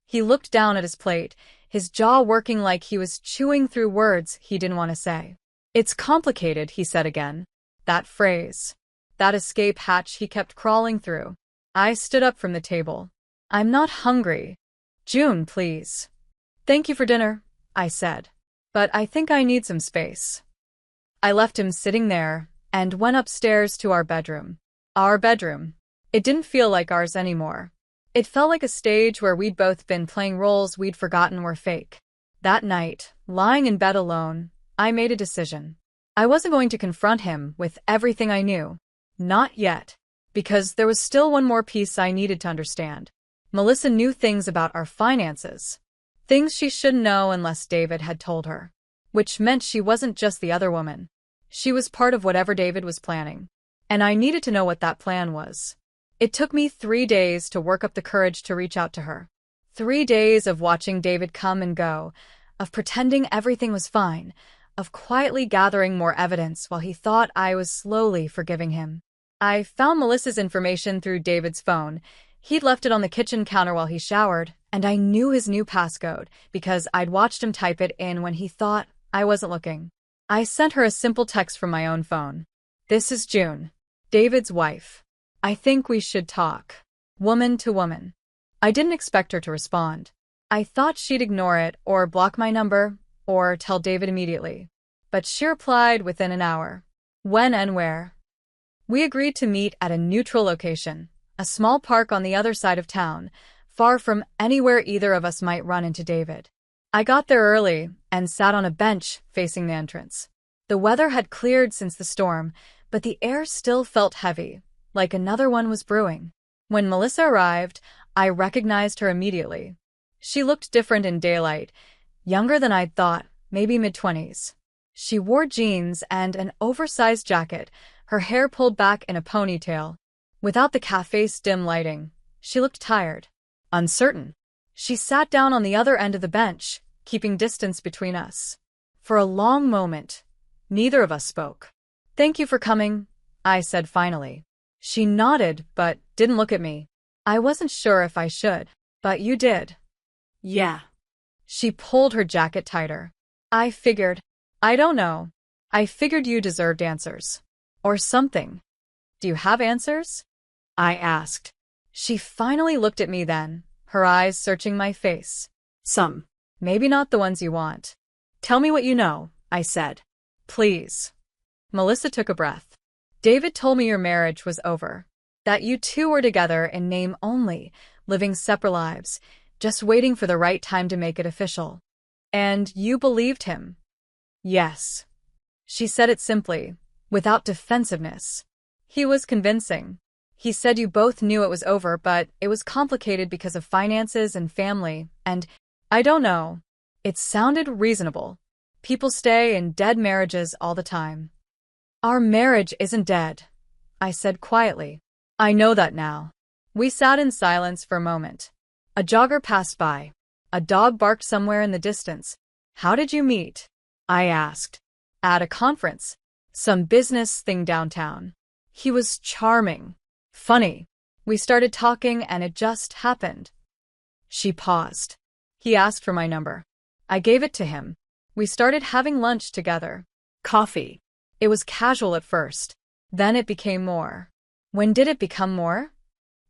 He looked down at his plate, his jaw working like he was chewing through words he didn't want to say. It's complicated, he said again. That phrase. That escape hatch he kept crawling through. I stood up from the table. I'm not hungry. June, please. Thank you for dinner, I said. But I think I need some space. I left him sitting there and went upstairs to our bedroom. Our bedroom. It didn't feel like ours anymore. It felt like a stage where we'd both been playing roles we'd forgotten were fake. That night, lying in bed alone, I made a decision. I wasn't going to confront him with everything I knew. Not yet. Because there was still one more piece I needed to understand. Melissa knew things about our finances. Things she shouldn't know unless David had told her. Which meant she wasn't just the other woman. She was part of whatever David was planning. And I needed to know what that plan was. It took me 3 days to work up the courage to reach out to her. 3 days of watching David come and go, of pretending everything was fine, of quietly gathering more evidence while he thought I was slowly forgiving him. I found Melissa's information through David's phone. He'd left it on the kitchen counter while he showered, and I knew his new passcode because I'd watched him type it in when he thought I wasn't looking. I sent her a simple text from my own phone. This is June, David's wife. I think we should talk. Woman to woman. I didn't expect her to respond. I thought she'd ignore it or block my number or tell David immediately. But she replied within an hour. When and where? We agreed to meet at a neutral location, a small park on the other side of town, far from anywhere either of us might run into David. I got there early and sat on a bench facing the entrance. The weather had cleared since the storm, but the air still felt heavy, like another one was brewing. When Melissa arrived, I recognized her immediately. She looked different in daylight, younger than I'd thought, maybe mid-20s. She wore jeans and an oversized jacket, her hair pulled back in a ponytail. Without the cafe's dim lighting, she looked tired, uncertain. She sat down on the other end of the bench, keeping distance between us. For a long moment, neither of us spoke. Thank you for coming, I said finally. She nodded, but didn't look at me. I wasn't sure if I should, but you did. Yeah. She pulled her jacket tighter. I don't know. I figured you deserved answers. Or something. Do you have answers? I asked. She finally looked at me then, her eyes searching my face. Some. Maybe not the ones you want. Tell me what you know, I said. Please. Melissa took a breath. David told me your marriage was over. That you two were together in name only, living separate lives, just waiting for the right time to make it official. And you believed him. Yes. She said it simply, without defensiveness. He was convincing. He said you both knew it was over, but it was complicated because of finances and family, and I don't know. It sounded reasonable. People stay in dead marriages all the time. Our marriage isn't dead, I said quietly. I know that now. We sat in silence for a moment. A jogger passed by. A dog barked somewhere in the distance. How did you meet? I asked. At a conference. Some business thing downtown. He was charming. Funny. We started talking and it just happened. She paused. He asked for my number. I gave it to him. We started having lunch together. Coffee. It was casual at first. Then it became more. When did it become more?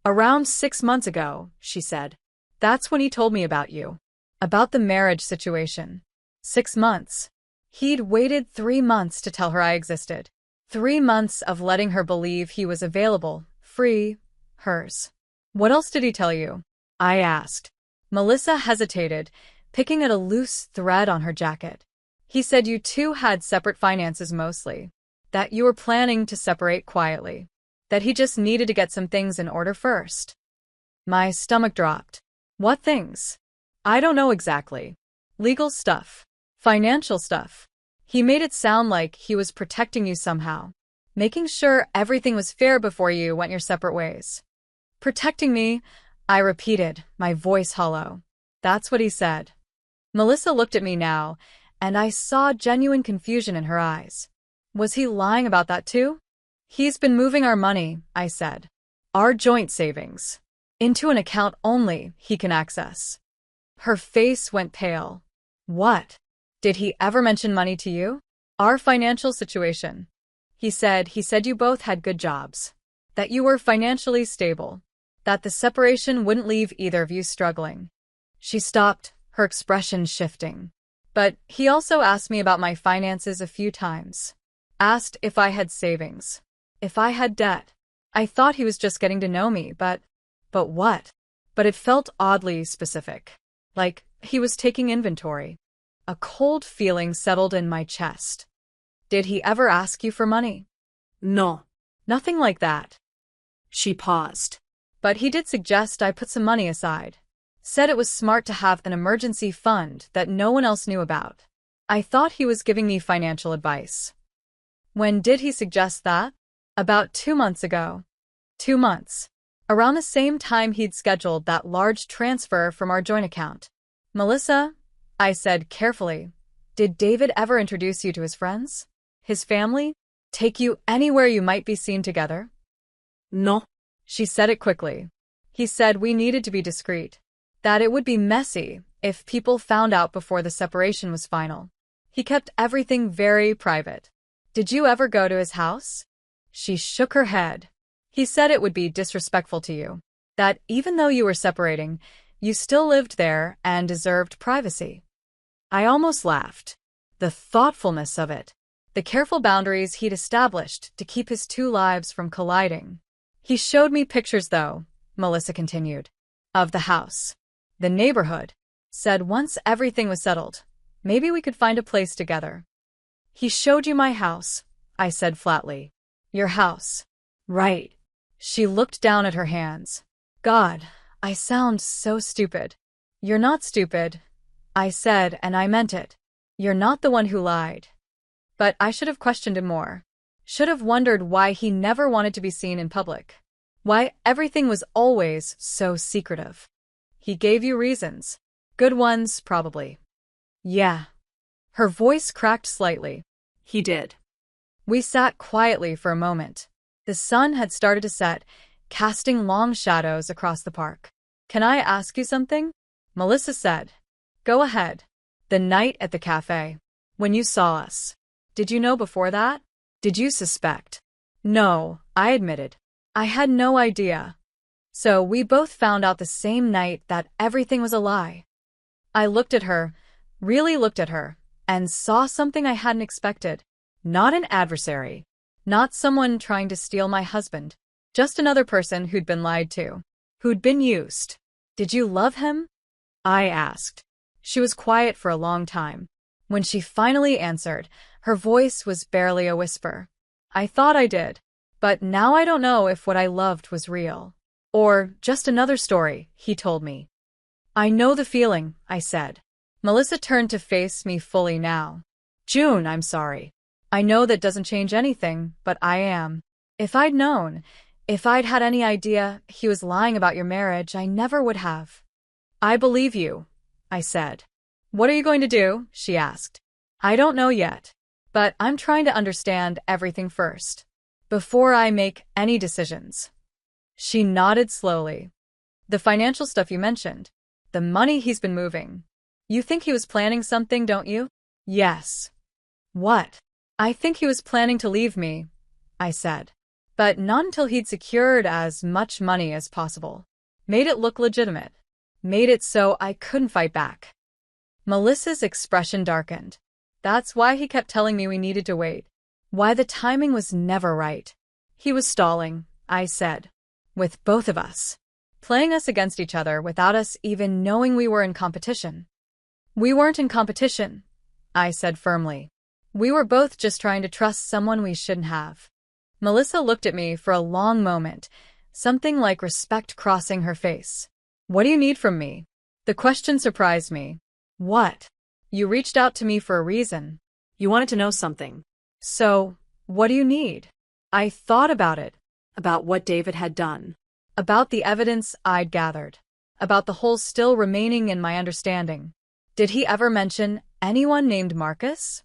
Around 6 months ago, she said. That's when he told me about you. About the marriage situation. 6 months. He'd waited 3 months to tell her I existed. 3 months of letting her believe he was available, free, hers. What else did he tell you? I asked. Melissa hesitated, picking at a loose thread on her jacket. He said you two had separate finances mostly. That you were planning to separate quietly. That he just needed to get some things in order first. My stomach dropped. What things? I don't know exactly. Legal stuff. Financial stuff. He made it sound like he was protecting you somehow. Making sure everything was fair before you went your separate ways. Protecting me, I repeated, my voice hollow. That's what he said. Melissa looked at me now, and I saw genuine confusion in her eyes. Was he lying about that too? He's been moving our money, I said. Our joint savings. Into an account only he can access. Her face went pale. What? Did he ever mention money to you? Our financial situation. He said you both had good jobs. That you were financially stable. That the separation wouldn't leave either of you struggling. She stopped, her expression shifting. But he also asked me about my finances a few times. Asked if I had savings. If I had debt. I thought he was just getting to know me, but what? But it felt oddly specific. Like he was taking inventory. A cold feeling settled in my chest. Did he ever ask you for money? No. Nothing like that. She paused. But he did suggest I put some money aside. Said it was smart to have an emergency fund that no one else knew about. I thought he was giving me financial advice. When did he suggest that? About 2 months ago. 2 months. Around the same time he'd scheduled that large transfer from our joint account. Melissa, I said carefully, did David ever introduce you to his friends? His family? Take you anywhere you might be seen together? No. She said it quickly. He said we needed to be discreet. That it would be messy if people found out before the separation was final. He kept everything very private. Did you ever go to his house? She shook her head. He said it would be disrespectful to you. That even though you were separating, You still lived there and deserved privacy. I almost laughed. The thoughtfulness of it. The careful boundaries he'd established to keep his two lives from colliding. He showed me pictures, though, Melissa continued, of the house. The neighborhood. Said once everything was settled, maybe we could find a place together. He showed you my house, I said flatly. Your house. Right. She looked down at her hands. God, I sound so stupid. You're not stupid, I said, and I meant it. You're not the one who lied. But I should have questioned him more. Should have wondered why he never wanted to be seen in public. Why everything was always so secretive. He gave you reasons. Good ones, probably. Yeah. Her voice cracked slightly. He did. We sat quietly for a moment. The sun had started to set, casting long shadows across the park. Can I ask you something? Melissa said. Go ahead. The night at the cafe. When you saw us. Did you know before that? Did you suspect? No, I admitted. I had no idea. So we both found out the same night that everything was a lie. I looked at her, really looked at her, and saw something I hadn't expected. Not an adversary. Not someone trying to steal my husband. Just another person who'd been lied to. Who'd been used. Did you love him? I asked. She was quiet for a long time. When she finally answered, her voice was barely a whisper. I thought I did. But now I don't know if what I loved was real. Or just another story, he told me. I know the feeling, I said. Melissa turned to face me fully now. June, I'm sorry. I know that doesn't change anything, but I am. If I'd known, if I'd had any idea he was lying about your marriage, I never would have. I believe you, I said. What are you going to do? She asked. I don't know yet, but I'm trying to understand everything first, before I make any decisions. She nodded slowly. The financial stuff you mentioned, the money he's been moving. You think he was planning something, don't you? Yes. What? I think he was planning to leave me, I said. But not until he'd secured as much money as possible. Made it look legitimate. Made it so I couldn't fight back. Melissa's expression darkened. That's why he kept telling me we needed to wait. Why the timing was never right. He was stalling, I said. With both of us. Playing us against each other without us even knowing we were in competition. We weren't in competition, I said firmly. We were both just trying to trust someone we shouldn't have. Melissa looked at me for a long moment, something like respect crossing her face. What do you need from me? The question surprised me. What? You reached out to me for a reason. You wanted to know something. So, what do you need? I thought about it. About what David had done. About the evidence I'd gathered. About the holes still remaining in my understanding. Did he ever mention anyone named Marcus?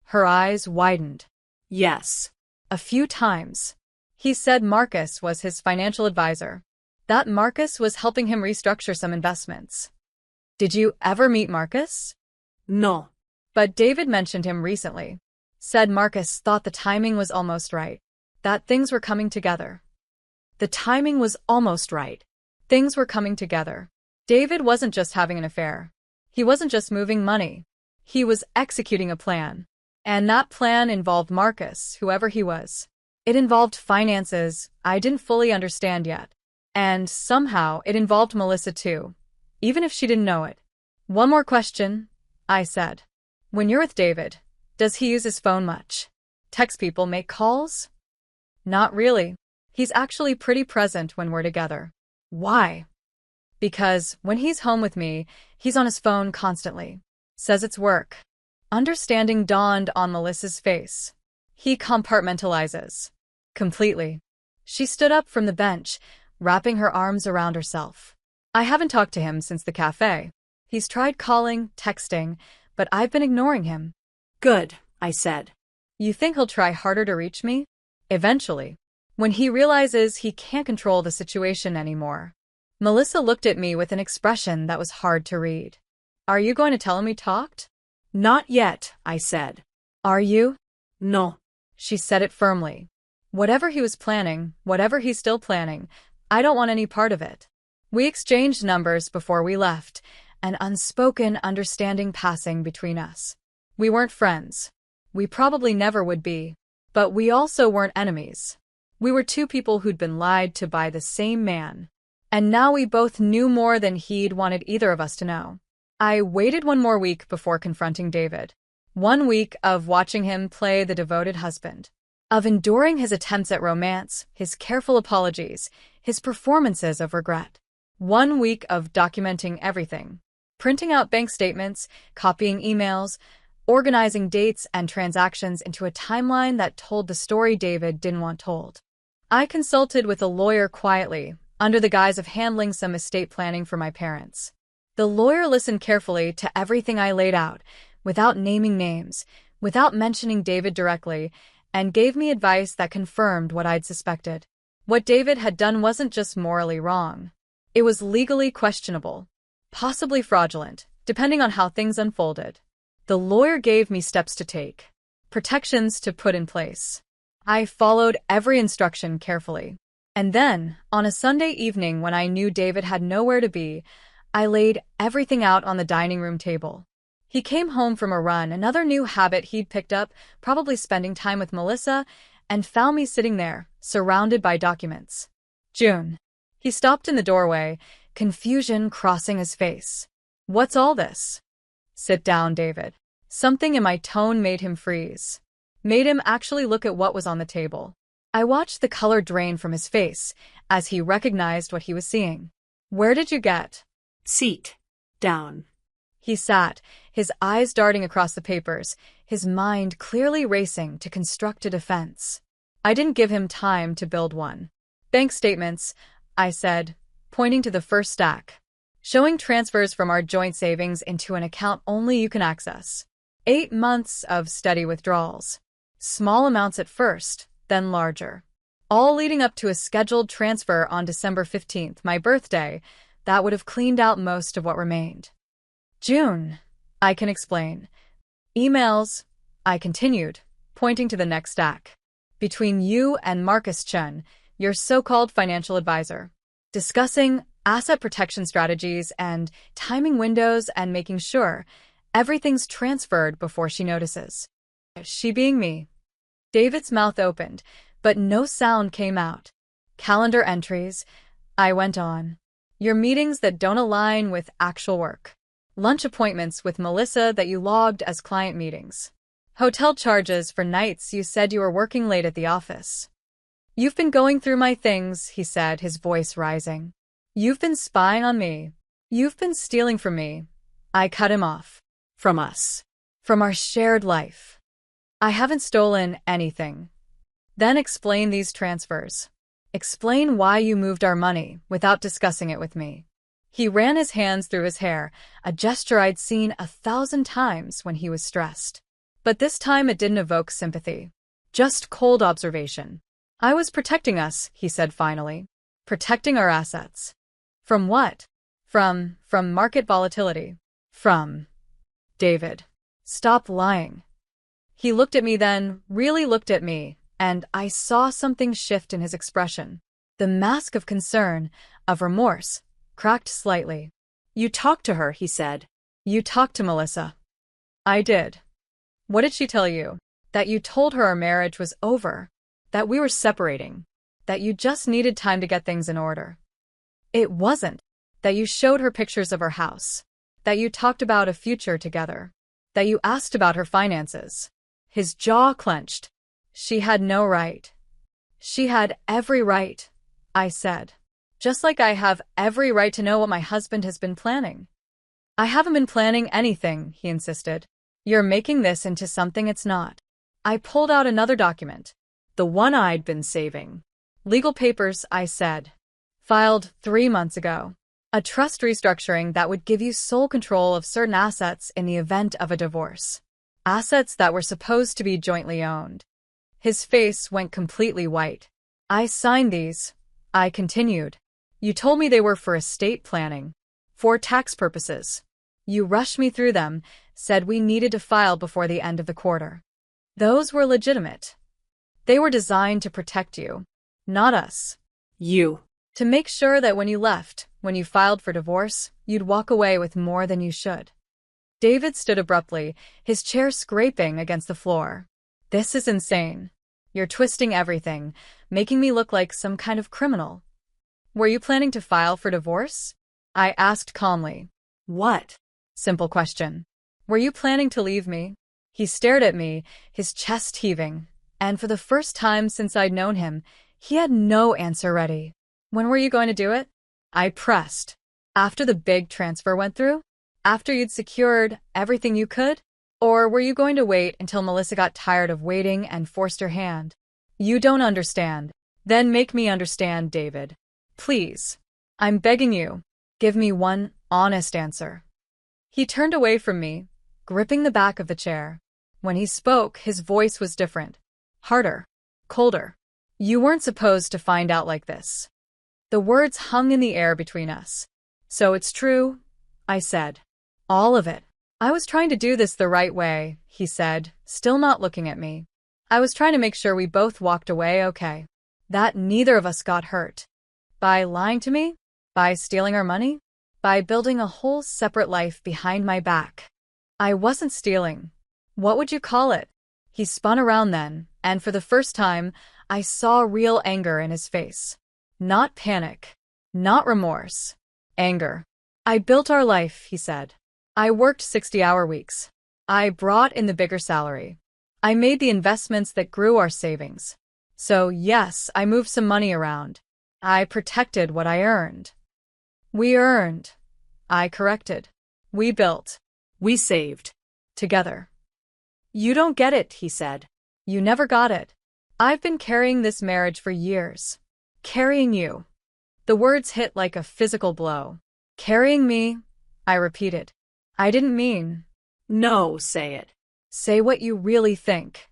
Her eyes widened. Yes. A few times. He said Marcus was his financial advisor. That Marcus was helping him restructure some investments. Did you ever meet Marcus? No. But David mentioned him recently. Said Marcus thought the timing was almost right. That things were coming together. The timing was almost right. Things were coming together. David wasn't just having an affair. He wasn't just moving money. He was executing a plan. And that plan involved Marcus, whoever he was. It involved finances I didn't fully understand yet. And somehow it involved Melissa too, even if she didn't know it. One more question, I said. When you're with David, does he use his phone much? Text people, make calls? Not really. He's actually pretty present when we're together. Why? Because when he's home with me, he's on his phone constantly. Says it's work. Understanding dawned on Melissa's face. He compartmentalizes. Completely. She stood up from the bench, wrapping her arms around herself. I haven't talked to him since the cafe. He's tried calling, texting, but I've been ignoring him. Good, I said. You think he'll try harder to reach me? Eventually. When he realizes he can't control the situation anymore. Melissa looked at me with an expression that was hard to read. Are you going to tell him we talked? Not yet, I said. Are you? No. She said it firmly. Whatever he was planning, whatever he's still planning, I don't want any part of it. We exchanged numbers before we left, an unspoken understanding passing between us. We weren't friends. We probably never would be. But we also weren't enemies. We were two people who'd been lied to by the same man. And now we both knew more than he'd wanted either of us to know. I waited one more week before confronting David. 1 week of watching him play the devoted husband, of enduring his attempts at romance, his careful apologies, his performances of regret. 1 week of documenting everything, printing out bank statements, copying emails, organizing dates and transactions into a timeline that told the story David didn't want told. I consulted with a lawyer quietly, under the guise of handling some estate planning for my parents. The lawyer listened carefully to everything I laid out, without naming names, without mentioning David directly, and gave me advice that confirmed what I'd suspected. What David had done wasn't just morally wrong. It was legally questionable, possibly fraudulent, depending on how things unfolded. The lawyer gave me steps to take, protections to put in place. I followed every instruction carefully. And then, on a Sunday evening when I knew David had nowhere to be, I laid everything out on the dining room table. He came home from a run, another new habit he'd picked up, probably spending time with Melissa, and found me sitting there, surrounded by documents. June. He stopped in the doorway, confusion crossing his face. What's all this? Sit down, David. Something in my tone made him freeze. Made him actually look at what was on the table. I watched the color drain from his face as he recognized what he was seeing. Where did you get? Seat. Down. He sat, his eyes darting across the papers, his mind clearly racing to construct a defense. I didn't give him time to build one. Bank statements, I said, pointing to the first stack. Showing transfers from our joint savings into an account only you can access. 8 months of steady withdrawals. Small amounts at first, then larger. All leading up to a scheduled transfer on December 15th, my birthday, that would have cleaned out most of what remained. June, I can explain. Emails, I continued, pointing to the next stack. Between you and Marcus Chen, your so-called financial advisor. Discussing asset protection strategies and timing windows and making sure everything's transferred before she notices. She being me. David's mouth opened, but no sound came out. Calendar entries, I went on. Your meetings that don't align with actual work. Lunch appointments with Melissa that you logged as client meetings. Hotel charges for nights you said you were working late at the office. You've been going through my things, he said, his voice rising. You've been spying on me. You've been stealing from me. I cut him off. From us. From our shared life. I haven't stolen anything. Then explain these transfers. Explain why you moved our money without discussing it with me. He ran his hands through his hair, a gesture I'd seen 1,000 times when he was stressed. But this time it didn't evoke sympathy. Just cold observation. I was protecting us, he said finally. Protecting our assets. From what? From market volatility. From David. Stop lying. He looked at me then, really looked at me, and I saw something shift in his expression. The mask of concern, of remorse, cracked slightly. You talked to her, he said. You talked to Melissa. I did. What did she tell you? That you told her our marriage was over. That we were separating. That you just needed time to get things in order. It wasn't. That you showed her pictures of her house. That you talked about a future together. That you asked about her finances. His jaw clenched. She had no right. She had every right, I said. Just like I have every right to know what my husband has been planning. I haven't been planning anything, he insisted. You're making this into something it's not. I pulled out another document. The one I'd been saving. Legal papers, I said. Filed 3 months ago. A trust restructuring that would give you sole control of certain assets in the event of a divorce. Assets that were supposed to be jointly owned. His face went completely white. I signed these. I continued. You told me they were for estate planning. For tax purposes. You rushed me through them, said we needed to file before the end of the quarter. Those were legitimate. They were designed to protect you. Not us. You. To make sure that when you left, when you filed for divorce, you'd walk away with more than you should. David stood abruptly, his chair scraping against the floor. This is insane. You're twisting everything, making me look like some kind of criminal. Were you planning to file for divorce? I asked calmly. What? Simple question. Were you planning to leave me? He stared at me, his chest heaving, and for the first time since I'd known him, he had no answer ready. When were you going to do it? I pressed. After the big transfer went through? After you'd secured everything you could? Or were you going to wait until Melissa got tired of waiting and forced her hand? You don't understand. Then make me understand, David. Please. I'm begging you. Give me one honest answer. He turned away from me, gripping the back of the chair. When he spoke, his voice was different. Harder. Colder. You weren't supposed to find out like this. The words hung in the air between us. So it's true, I said. All of it. I was trying to do this the right way, he said, still not looking at me. I was trying to make sure we both walked away okay. That neither of us got hurt. By lying to me? By stealing our money? By building a whole separate life behind my back. I wasn't stealing. What would you call it? He spun around then, and for the first time, I saw real anger in his face. Not panic. Not remorse. Anger. I built our life, he said. I worked 60-hour weeks. I brought in the bigger salary. I made the investments that grew our savings. So yes, I moved some money around. I protected what I earned. We earned. I corrected. We built. We saved. Together. You don't get it, he said. You never got it. I've been carrying this marriage for years. Carrying you. The words hit like a physical blow. Carrying me, I repeated. I didn't mean. No, say it. Say what you really think.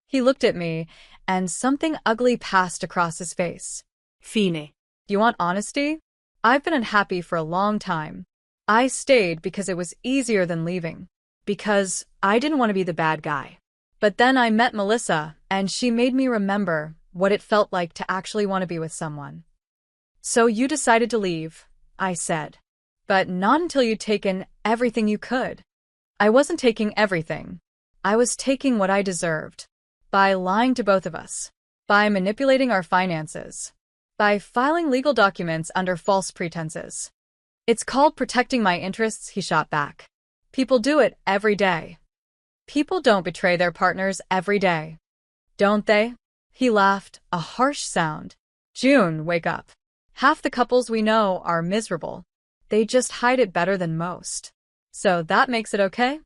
He looked at me, and something ugly passed across his face. Fine. You want honesty? I've been unhappy for a long time. I stayed because it was easier than leaving. Because I didn't want to be the bad guy. But then I met Melissa, and she made me remember what it felt like to actually want to be with someone. So you decided to leave, I said. But not until you'd taken everything you could. I wasn't taking everything. I was taking what I deserved. By lying to both of us. By manipulating our finances. By filing legal documents under false pretenses. It's called protecting my interests, he shot back. People do it every day. People don't betray their partners every day. Don't they? He laughed, a harsh sound. June, wake up. Half the couples we know are miserable. They just hide it better than most. So that makes it okay?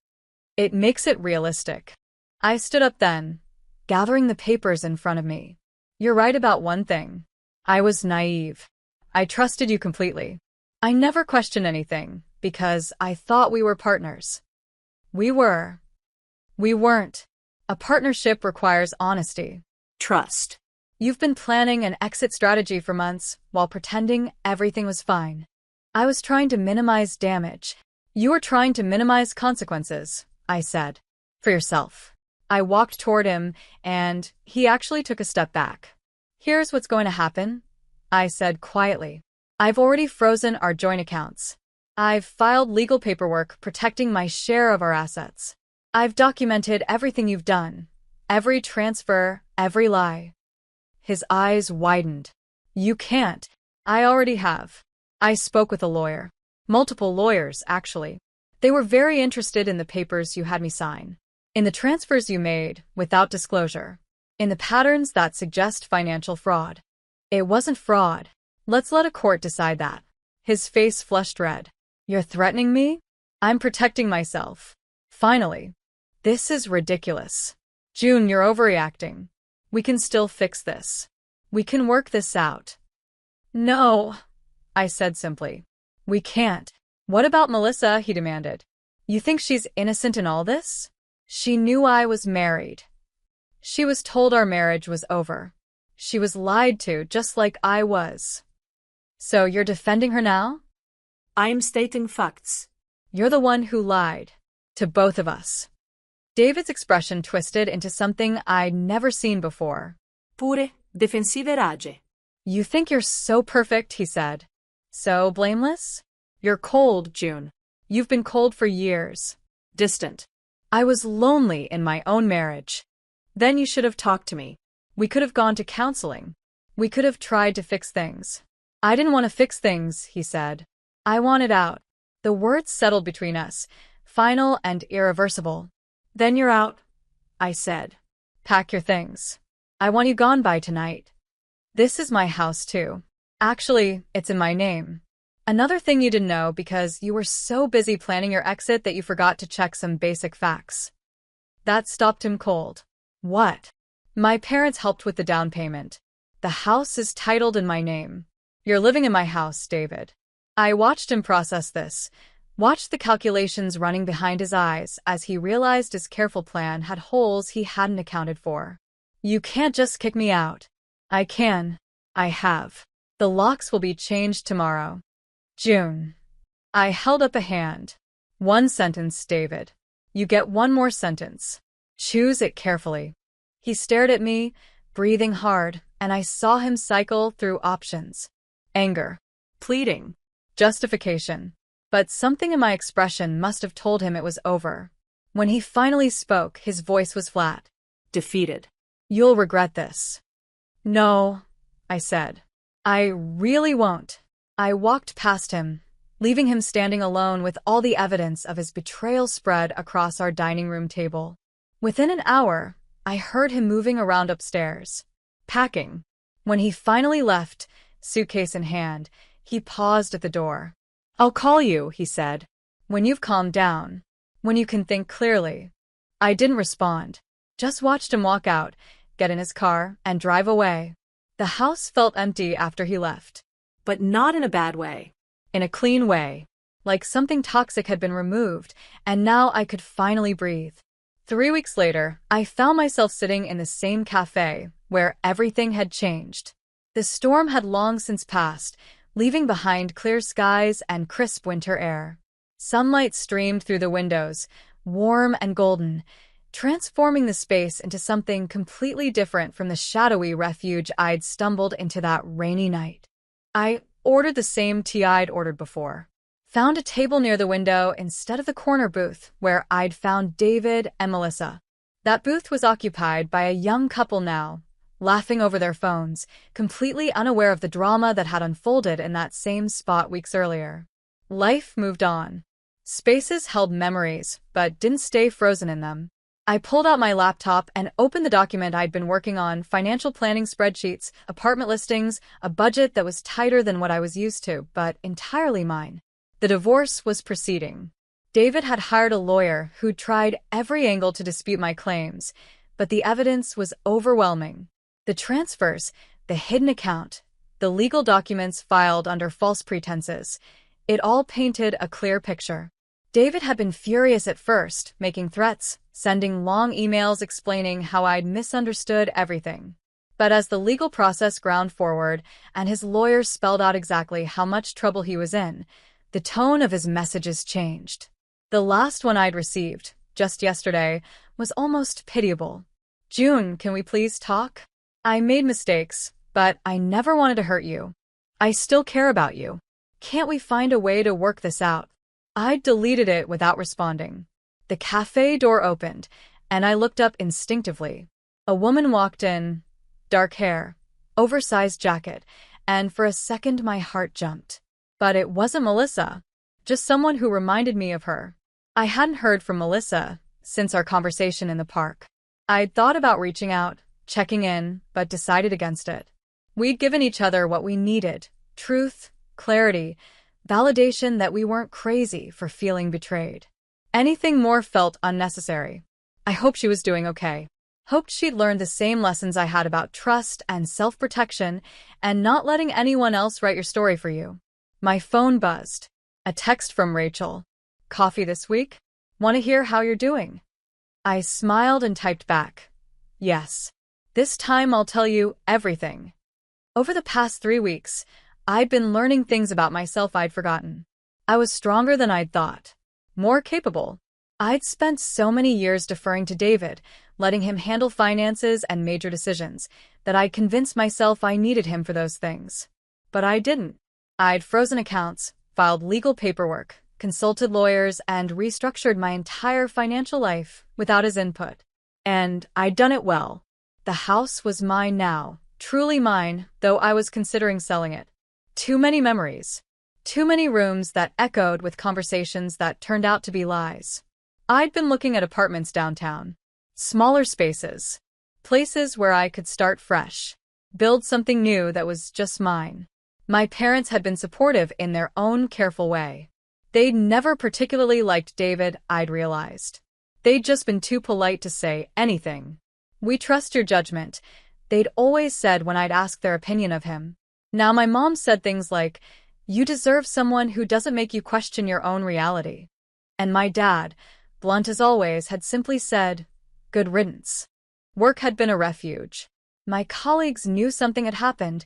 It makes it realistic. I stood up then, gathering the papers in front of me. You're right about one thing. I was naive. I trusted you completely. I never questioned anything, because I thought we were partners. We were. We weren't. A partnership requires honesty. Trust. You've been planning an exit strategy for months, while pretending everything was fine. I was trying to minimize damage. You were trying to minimize consequences, I said. For yourself. I walked toward him, and he actually took a step back. Here's what's going to happen, I said quietly. I've already frozen our joint accounts. I've filed legal paperwork protecting my share of our assets. I've documented everything you've done. Every transfer, every lie. His eyes widened. You can't. I already have. I spoke with a lawyer. Multiple lawyers, actually. They were very interested in the papers you had me sign. In the transfers you made, without disclosure. In the patterns that suggest financial fraud. It wasn't fraud. Let's let a court decide that. His face flushed red. You're threatening me? I'm protecting myself. Finally. This is ridiculous. June, you're overreacting. We can still fix this. We can work this out. No, I said simply. We can't. What about Melissa? He demanded. You think she's innocent in all this? She knew I was married. She was told our marriage was over. She was lied to, just like I was. So you're defending her now? I am stating facts. You're the one who lied. To both of us. David's expression twisted into something I'd never seen before. Pure defensive rage. You think you're so perfect, he said. So blameless? You're cold, June. You've been cold for years. Distant. I was lonely in my own marriage. Then you should have talked to me. We could have gone to counseling. We could have tried to fix things. I didn't want to fix things, he said. I wanted out. The words settled between us, final and irreversible. Then you're out, I said. Pack your things. I want you gone by tonight. This is my house, too. Actually, it's in my name. Another thing you didn't know because you were so busy planning your exit that you forgot to check some basic facts. That stopped him cold. What? My parents helped with the down payment. The house is titled in my name. You're living in my house, David. I watched him process this, watched the calculations running behind his eyes as he realized his careful plan had holes he hadn't accounted for. You can't just kick me out. I can. I have. The locks will be changed tomorrow. June. I held up a hand. One sentence, David. You get one more sentence. Choose it carefully. He stared at me, breathing hard, and I saw him cycle through options. Anger. Pleading. Justification. But something in my expression must have told him it was over. When he finally spoke, his voice was flat. Defeated. You'll regret this. No, I said. I really won't. I walked past him, leaving him standing alone with all the evidence of his betrayal spread across our dining room table. Within an hour, I heard him moving around upstairs, packing. When he finally left, suitcase in hand, he paused at the door. I'll call you, he said. When you've calmed down. When you can think clearly. I didn't respond. Just watched him walk out, get in his car, and drive away. The house felt empty after he left. But not in a bad way. In a clean way. Like something toxic had been removed, and now I could finally breathe. 3 weeks later, I found myself sitting in the same cafe, where everything had changed. The storm had long since passed, leaving behind clear skies and crisp winter air. Sunlight streamed through the windows, warm and golden, transforming the space into something completely different from the shadowy refuge I'd stumbled into that rainy night. I ordered the same tea I'd ordered before. Found a table near the window instead of the corner booth where I'd found David and Melissa. That booth was occupied by a young couple now, laughing over their phones, completely unaware of the drama that had unfolded in that same spot weeks earlier. Life moved on. Spaces held memories, but didn't stay frozen in them. I pulled out my laptop and opened the document I'd been working on, financial planning spreadsheets, apartment listings, a budget that was tighter than what I was used to, but entirely mine. The divorce was proceeding. David had hired a lawyer who'd tried every angle to dispute my claims, but the evidence was overwhelming. The transfers, the hidden account, the legal documents filed under false pretenses, it all painted a clear picture. David had been furious at first, making threats, sending long emails explaining how I'd misunderstood everything. But as the legal process ground forward and his lawyer spelled out exactly how much trouble he was in, the tone of his messages changed. The last one I'd received, just yesterday, was almost pitiable. June, can we please talk? I made mistakes, but I never wanted to hurt you. I still care about you. Can't we find a way to work this out? I deleted it without responding. The cafe door opened, and I looked up instinctively. A woman walked in, dark hair, oversized jacket, and for a second my heart jumped. But it wasn't Melissa, just someone who reminded me of her. I hadn't heard from Melissa since our conversation in the park. I'd thought about reaching out, checking in, but decided against it. We'd given each other what we needed: truth, clarity, validation that we weren't crazy for feeling betrayed. Anything more felt unnecessary. I hoped she was doing okay. Hoped she'd learned the same lessons I had about trust and self-protection and not letting anyone else write your story for you. My phone buzzed. A text from Rachel. Coffee this week? Want to hear how you're doing? I smiled and typed back. Yes. This time I'll tell you everything. Over the past 3 weeks, I'd been learning things about myself I'd forgotten. I was stronger than I'd thought. More capable. I'd spent so many years deferring to David, letting him handle finances and major decisions, that I'd convinced myself I needed him for those things. But I didn't. I'd frozen accounts, filed legal paperwork, consulted lawyers, and restructured my entire financial life without his input. And I'd done it well. The house was mine now, truly mine, though I was considering selling it. Too many memories. Too many rooms that echoed with conversations that turned out to be lies. I'd been looking at apartments downtown. Smaller spaces. Places where I could start fresh. Build something new that was just mine. My parents had been supportive in their own careful way. They'd never particularly liked David, I'd realized. They'd just been too polite to say anything. "We trust your judgment," they'd always said when I'd asked their opinion of him. Now my mom said things like, "You deserve someone who doesn't make you question your own reality." And my dad, blunt as always, had simply said, "Good riddance." Work had been a refuge. My colleagues knew something had happened.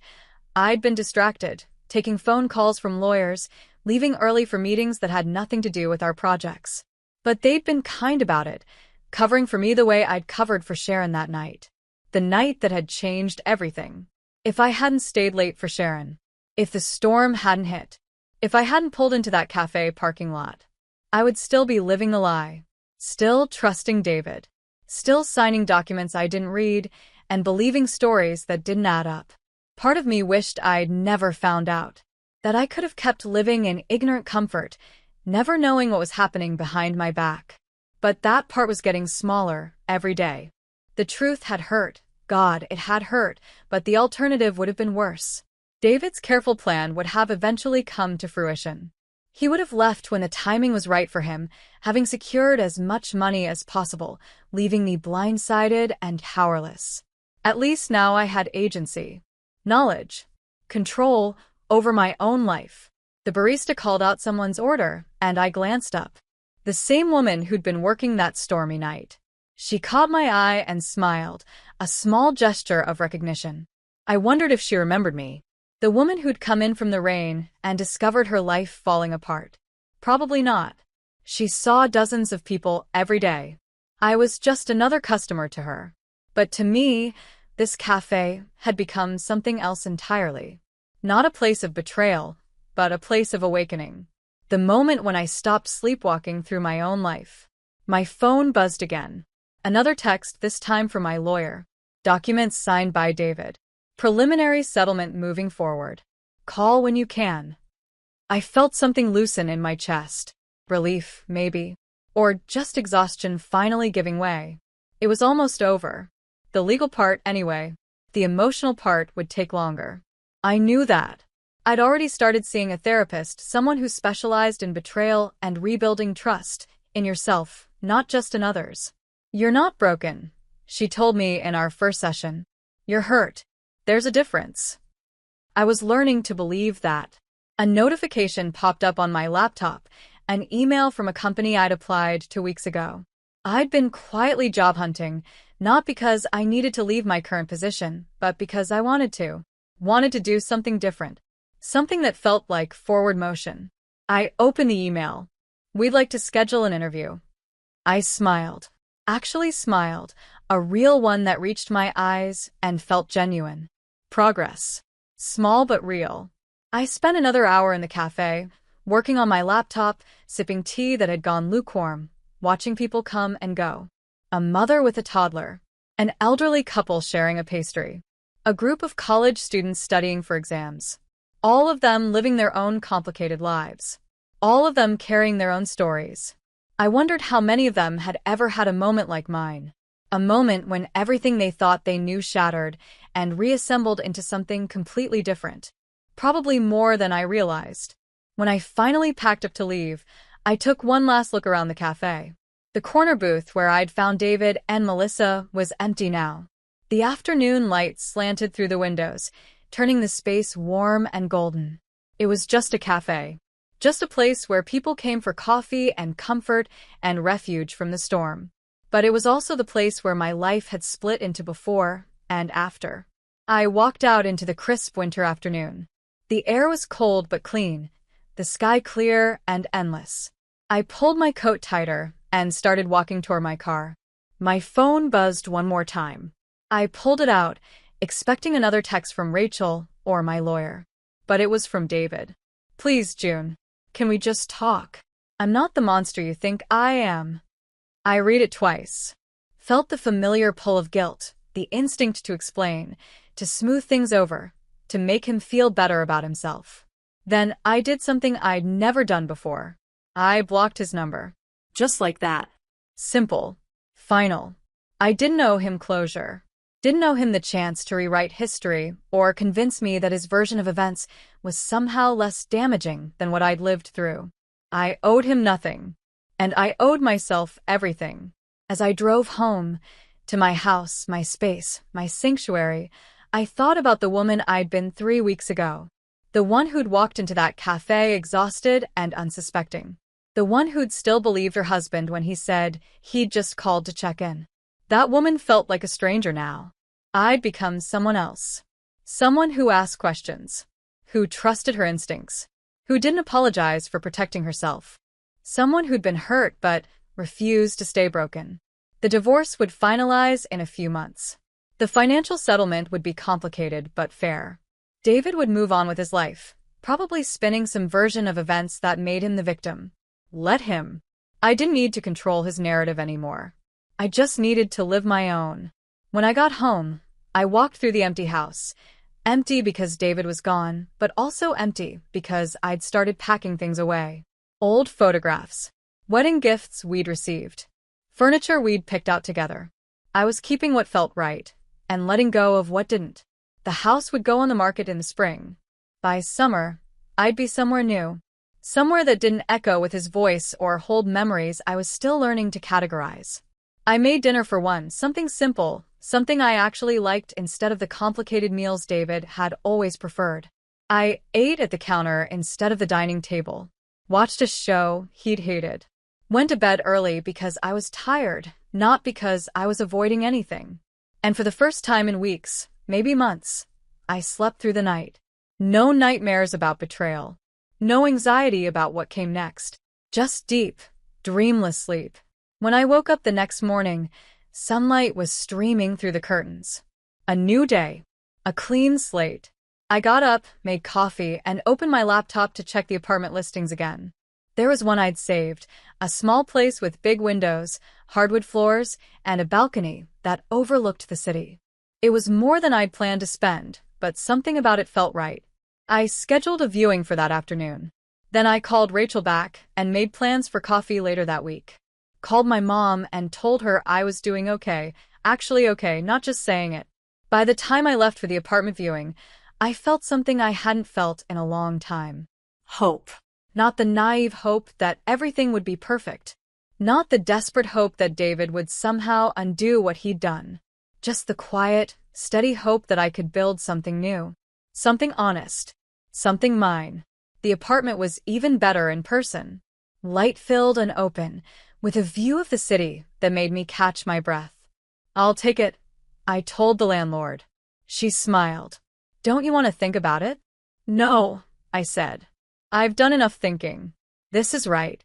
I'd been distracted, taking phone calls from lawyers, leaving early for meetings that had nothing to do with our projects. But they'd been kind about it, covering for me the way I'd covered for Sharon that night. The night that had changed everything. If I hadn't stayed late for Sharon, if the storm hadn't hit, if I hadn't pulled into that cafe parking lot, I would still be living the lie, still trusting David, still signing documents I didn't read, and believing stories that didn't add up. Part of me wished I'd never found out, that I could have kept living in ignorant comfort, never knowing what was happening behind my back. But that part was getting smaller every day. The truth had hurt. God, it had hurt, but the alternative would have been worse. David's careful plan would have eventually come to fruition. He would have left when the timing was right for him, having secured as much money as possible, leaving me blindsided and powerless. At least now I had agency, knowledge, control over my own life. The barista called out someone's order, and I glanced up. The same woman who'd been working that stormy night. She caught my eye and smiled, a small gesture of recognition. I wondered if she remembered me. The woman who'd come in from the rain and discovered her life falling apart. Probably not. She saw dozens of people every day. I was just another customer to her. But to me, this cafe had become something else entirely. Not a place of betrayal, but a place of awakening. The moment when I stopped sleepwalking through my own life. My phone buzzed again. Another text, this time from my lawyer. Documents signed by David. Preliminary settlement moving forward. Call when you can. I felt something loosen in my chest. Relief, maybe. Or just exhaustion finally giving way. It was almost over. The legal part, anyway. The emotional part would take longer. I knew that. I'd already started seeing a therapist, someone who specialized in betrayal and rebuilding trust in yourself, not just in others. "You're not broken," she told me in our first session. "You're hurt. There's a difference." I was learning to believe that. A notification popped up on my laptop, an email from a company I'd applied 2 weeks ago. I'd been quietly job hunting, not because I needed to leave my current position, but because I wanted to do something different. Something that felt like forward motion. I opened the email. "We'd like to schedule an interview." I smiled. Actually smiled. A real one that reached my eyes and felt genuine. Progress. Small but real. I spent another hour in the cafe, working on my laptop, sipping tea that had gone lukewarm, watching people come and go. A mother with a toddler. An elderly couple sharing a pastry. A group of college students studying for exams. All of them living their own complicated lives. All of them carrying their own stories. I wondered how many of them had ever had a moment like mine. A moment when everything they thought they knew shattered and reassembled into something completely different. Probably more than I realized. When I finally packed up to leave, I took one last look around the cafe. The corner booth where I'd found David and Melissa was empty now. The afternoon light slanted through the windows, turning the space warm and golden. It was just a cafe. Just a place where people came for coffee and comfort and refuge from the storm. But it was also the place where my life had split into before and after. I walked out into the crisp winter afternoon. The air was cold but clean, the sky clear and endless. I pulled my coat tighter and started walking toward my car. My phone buzzed one more time. I pulled it out, expecting another text from Rachel or my lawyer. But it was from David. Please, June. Can we just talk? I'm not the monster you think I am. I read it twice. Felt the familiar pull of guilt, the instinct to explain, to smooth things over, to make him feel better about himself. Then I did something I'd never done before. I blocked his number. Just like that. Simple. Final. I didn't owe him closure. Didn't owe him the chance to rewrite history or convince me that his version of events was somehow less damaging than what I'd lived through. I owed him nothing. And I owed myself everything. As I drove home, to my house, my space, my sanctuary, I thought about the woman I'd been 3 weeks ago. The one who'd walked into that cafe exhausted and unsuspecting. The one who'd still believed her husband when he said he'd just called to check in. That woman felt like a stranger now. I'd become someone else. Someone who asked questions. Who trusted her instincts. Who didn't apologize for protecting herself. Someone who'd been hurt but refused to stay broken. The divorce would finalize in a few months. The financial settlement would be complicated but fair. David would move on with his life, probably spinning some version of events that made him the victim. Let him. I didn't need to control his narrative anymore. I just needed to live my own. When I got home, I walked through the empty house. Empty because David was gone, but also empty because I'd started packing things away. Old photographs. Wedding gifts we'd received. Furniture we'd picked out together. I was keeping what felt right, and letting go of what didn't. The house would go on the market in the spring. By summer, I'd be somewhere new. Somewhere that didn't echo with his voice or hold memories I was still learning to categorize. I made dinner for one, something simple, something I actually liked instead of the complicated meals David had always preferred. I ate at the counter instead of the dining table. Watched a show he'd hated. Went to bed early because I was tired, not because I was avoiding anything. And for the first time in weeks, maybe months, I slept through the night. No nightmares about betrayal. No anxiety about what came next. Just deep, dreamless sleep. When I woke up the next morning, sunlight was streaming through the curtains. A new day. A clean slate. I got up, made coffee, and opened my laptop to check the apartment listings again. There was one I'd saved, a small place with big windows, hardwood floors, and a balcony that overlooked the city. It was more than I'd planned to spend, but something about it felt right. I scheduled a viewing for that afternoon. Then I called Rachel back and made plans for coffee later that week. Called my mom and told her I was doing okay, actually okay, not just saying it. By the time I left for the apartment viewing, I felt something I hadn't felt in a long time. Hope. Not the naive hope that everything would be perfect. Not the desperate hope that David would somehow undo what he'd done. Just the quiet, steady hope that I could build something new. Something honest. Something mine. The apartment was even better in person. Light-filled and open, with a view of the city that made me catch my breath. I'll take it, I told the landlord. She smiled. Don't you want to think about it? No, I said. I've done enough thinking. This is right.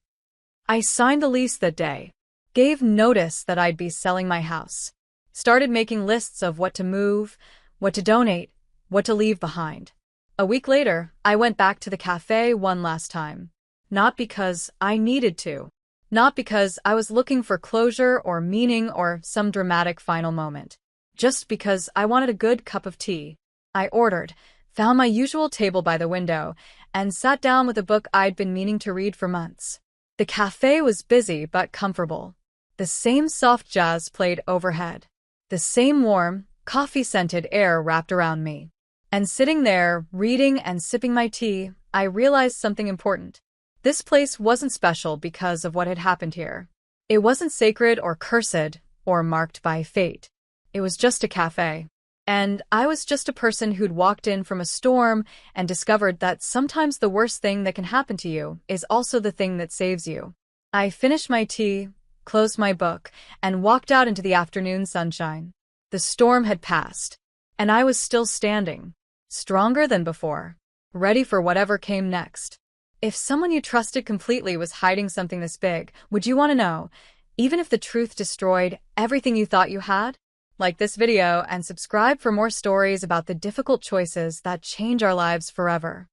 I signed the lease that day. Gave notice that I'd be selling my house. Started making lists of what to move, what to donate, what to leave behind. A week later, I went back to the cafe one last time. Not because I needed to. Not because I was looking for closure or meaning or some dramatic final moment. Just because I wanted a good cup of tea. I ordered, found my usual table by the window, and sat down with a book I'd been meaning to read for months. The cafe was busy but comfortable. The same soft jazz played overhead. The same warm, coffee-scented air wrapped around me. And sitting there, reading and sipping my tea, I realized something important. This place wasn't special because of what had happened here. It wasn't sacred or cursed or marked by fate. It was just a cafe. And I was just a person who'd walked in from a storm and discovered that sometimes the worst thing that can happen to you is also the thing that saves you. I finished my tea, closed my book, and walked out into the afternoon sunshine. The storm had passed, and I was still standing, stronger than before, ready for whatever came next. If someone you trusted completely was hiding something this big, would you want to know? even if the truth destroyed everything you thought you had? Like this video and subscribe for more stories about the difficult choices that change our lives forever.